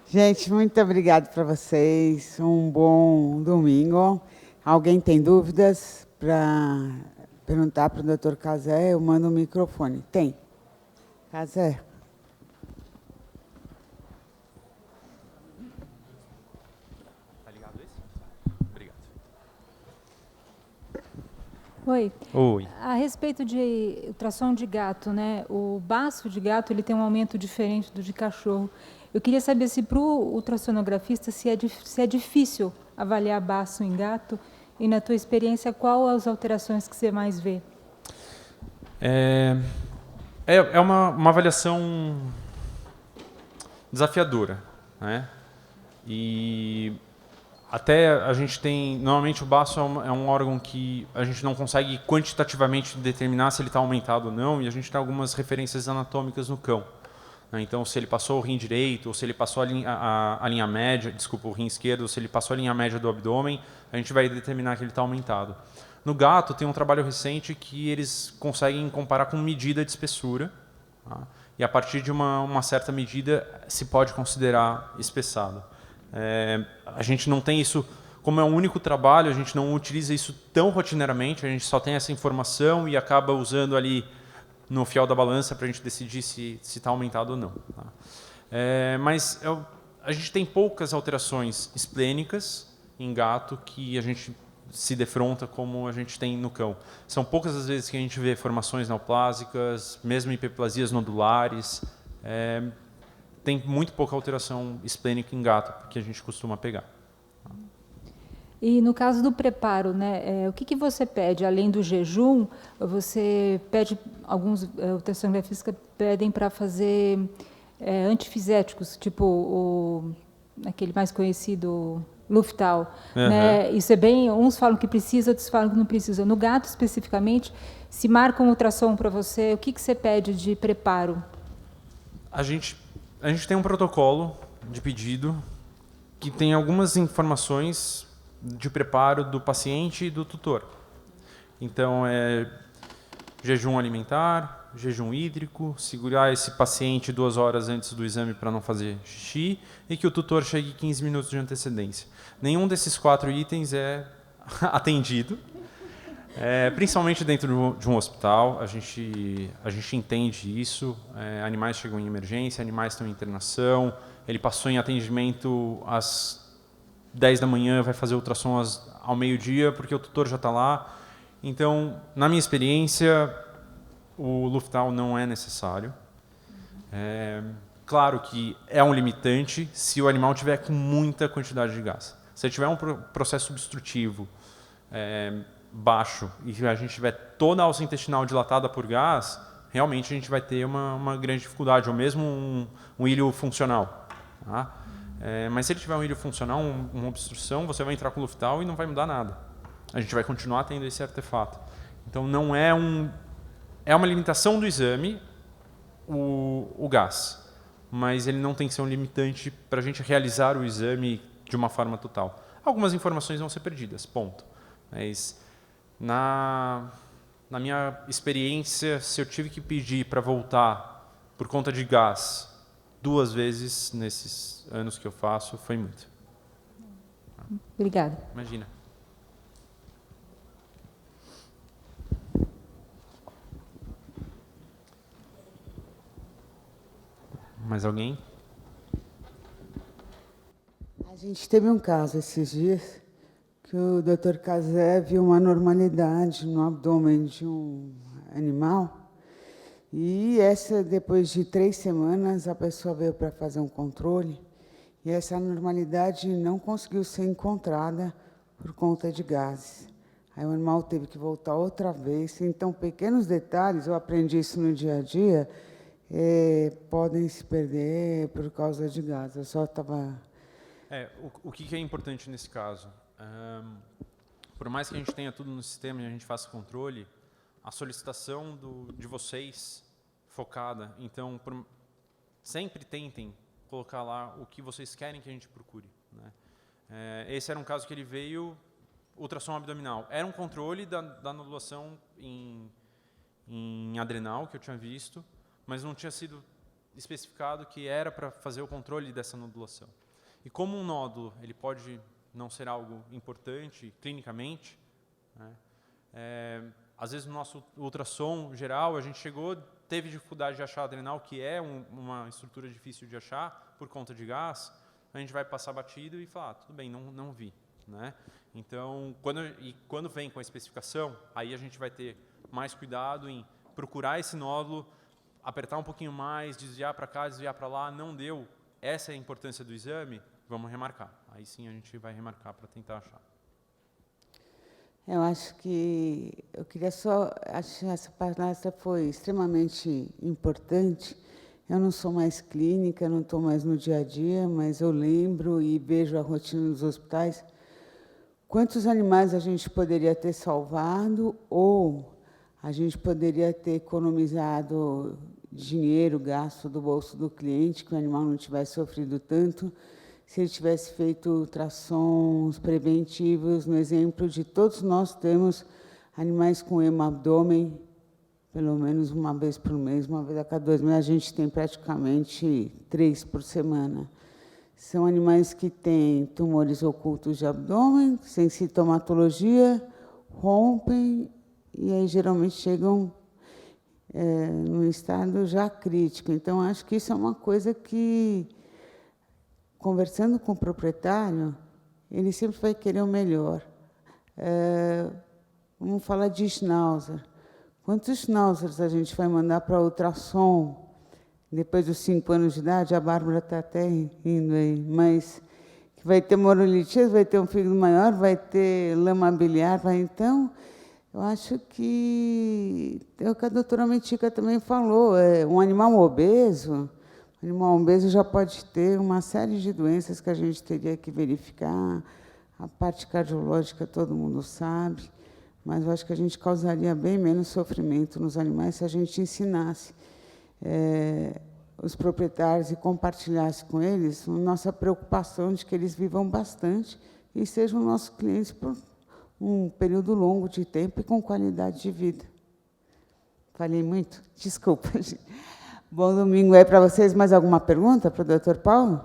Gente, muito obrigado para vocês. Um bom domingo. Alguém tem dúvidas para perguntar para o doutor Cazé? Eu mando o microfone. Tem? Cazé? Tá ligado esse? Obrigado. Oi. Oi. A respeito de ultrassom de gato, né? O baço de gato ele tem um aumento diferente do de cachorro. Eu queria saber se para o ultrassonografista se é difícil avaliar baço em gato e, na tua experiência, qual as alterações que você mais vê? É uma avaliação desafiadora, né? E até a gente tem... Normalmente o baço é um órgão que a gente não consegue quantitativamente determinar se ele está aumentado ou não, e a gente tem algumas referências anatômicas no cão. Né? Então, se ele passou o rim direito, ou se ele passou a linha média, desculpa, o rim esquerdo, ou se ele passou a linha média do abdômen, a gente vai determinar que ele está aumentado. No gato, tem um trabalho recente que eles conseguem comparar com medida de espessura, tá? E a partir de uma certa medida se pode considerar espessado. A gente não tem isso, como é um único trabalho, a gente não utiliza isso tão rotineiramente, a gente só tem essa informação e acaba usando ali no fiel da balança para a gente decidir se está aumentado ou não. Tá? Mas a gente tem poucas alterações esplênicas em gato que a gente se defronta como a gente tem no cão. São poucas as vezes que a gente vê formações neoplásicas, mesmo hiperplasias nodulares. Tem muito pouca alteração esplênica em gato que a gente costuma pegar. E no caso do preparo, né, o que você pede? Além do jejum, você pede, alguns ultrassonografistas pedem para fazer antifiséticos, tipo aquele mais conhecido, Luftal. Uhum. Né? Isso é bem, uns falam que precisa, outros falam que não precisa. No gato, especificamente, se marca um ultrassom para você, o que você pede de preparo? A gente tem um protocolo de pedido que tem algumas informações de preparo do paciente e do tutor. Então, jejum alimentar, jejum hídrico, segurar esse paciente 2 horas antes do exame para não fazer xixi e que o tutor chegue 15 minutos de antecedência. Nenhum desses 4 itens é atendido, principalmente dentro de um hospital. A gente entende isso. Animais chegam em emergência, animais estão em internação. Ele passou em atendimento às 10 da manhã vai fazer ultrassom ao meio-dia, porque o tutor já está lá. Então, na minha experiência, o Luftal não é necessário. Claro que é um limitante se o animal tiver com muita quantidade de gás. Se ele tiver um processo obstrutivo baixo e a gente tiver toda a alça intestinal dilatada por gás, realmente a gente vai ter uma grande dificuldade, ou mesmo um ilho funcional. Tá? Mas se ele tiver um ilho funcional, uma obstrução, você vai entrar com o Luftal e não vai mudar nada. A gente vai continuar tendo esse artefato. Então, não é uma limitação do exame o gás, mas ele não tem que ser um limitante para a gente realizar o exame de uma forma total. Algumas informações vão ser perdidas, ponto. Mas, na minha experiência, se eu tive que pedir para voltar por conta de gás 2 vezes nesses anos que eu faço, foi muito. Obrigada. Imagina. Mais alguém? A gente teve um caso esses dias que o Dr. Casé viu uma anormalidade no abdômen de um animal e depois de 3 semanas, a pessoa veio para fazer um controle e essa anormalidade não conseguiu ser encontrada por conta de gases. Aí o animal teve que voltar outra vez. Então, pequenos detalhes, eu aprendi isso no dia a dia, podem se perder por causa de gás. Eu só estava... O que é importante nesse caso? Por mais que a gente tenha tudo no sistema e a gente faça controle, a solicitação de vocês focada. Então, sempre tentem colocar lá o que vocês querem que a gente procure. Né? Esse era um caso que ele veio, ultrassom abdominal. Era um controle da nodulação em adrenal, que eu tinha visto, mas não tinha sido especificado que era para fazer o controle dessa nodulação. E como um nódulo ele pode não ser algo importante clinicamente, né? Às vezes no nosso ultrassom geral a gente teve dificuldade de achar adrenal, que é uma estrutura difícil de achar por conta de gás, a gente vai passar batido e falar, tudo bem, não vi. Né? Então, quando vem com a especificação, aí a gente vai ter mais cuidado em procurar esse nódulo, apertar um pouquinho mais, desviar para cá, desviar para lá, não deu. Essa é a importância do exame, vamos remarcar. Aí sim a gente vai remarcar para tentar achar. Eu acho que eu queria acho que essa palestra foi extremamente importante. Eu não sou mais clínica, não estou mais no dia a dia, mas eu lembro e vejo a rotina dos hospitais. Quantos animais a gente poderia ter salvado ou a gente poderia ter economizado dinheiro gasto do bolso do cliente, que o animal não tivesse sofrido tanto, se ele tivesse feito ultrassons preventivos. No exemplo de todos nós temos animais com hemabdômen, pelo menos uma vez por mês, uma vez a cada 2 meses, a gente tem praticamente 3 por semana. São animais que têm tumores ocultos de abdômen, sem sintomatologia, rompem e aí geralmente chegam num estado já crítico. Então, acho que isso é uma coisa que, conversando com o proprietário, ele sempre vai querer o melhor. Vamos falar de Schnauzer. Quantos Schnauzers a gente vai mandar para ultrassom depois dos 5 anos de idade? A Bárbara está até indo aí, mas que vai ter morolitismo, vai ter um fígado maior, vai ter lama biliar, então... Eu acho que é o que a doutora Metica também falou, um animal obeso já pode ter uma série de doenças que a gente teria que verificar. A parte cardiológica todo mundo sabe, mas eu acho que a gente causaria bem menos sofrimento nos animais se a gente ensinasse os proprietários e compartilhasse com eles a nossa preocupação de que eles vivam bastante e sejam nossos clientes por um período longo de tempo e com qualidade de vida. Falei muito? Desculpa, gente. Bom domingo aí para vocês. Mais alguma pergunta para o Dr. Paulo?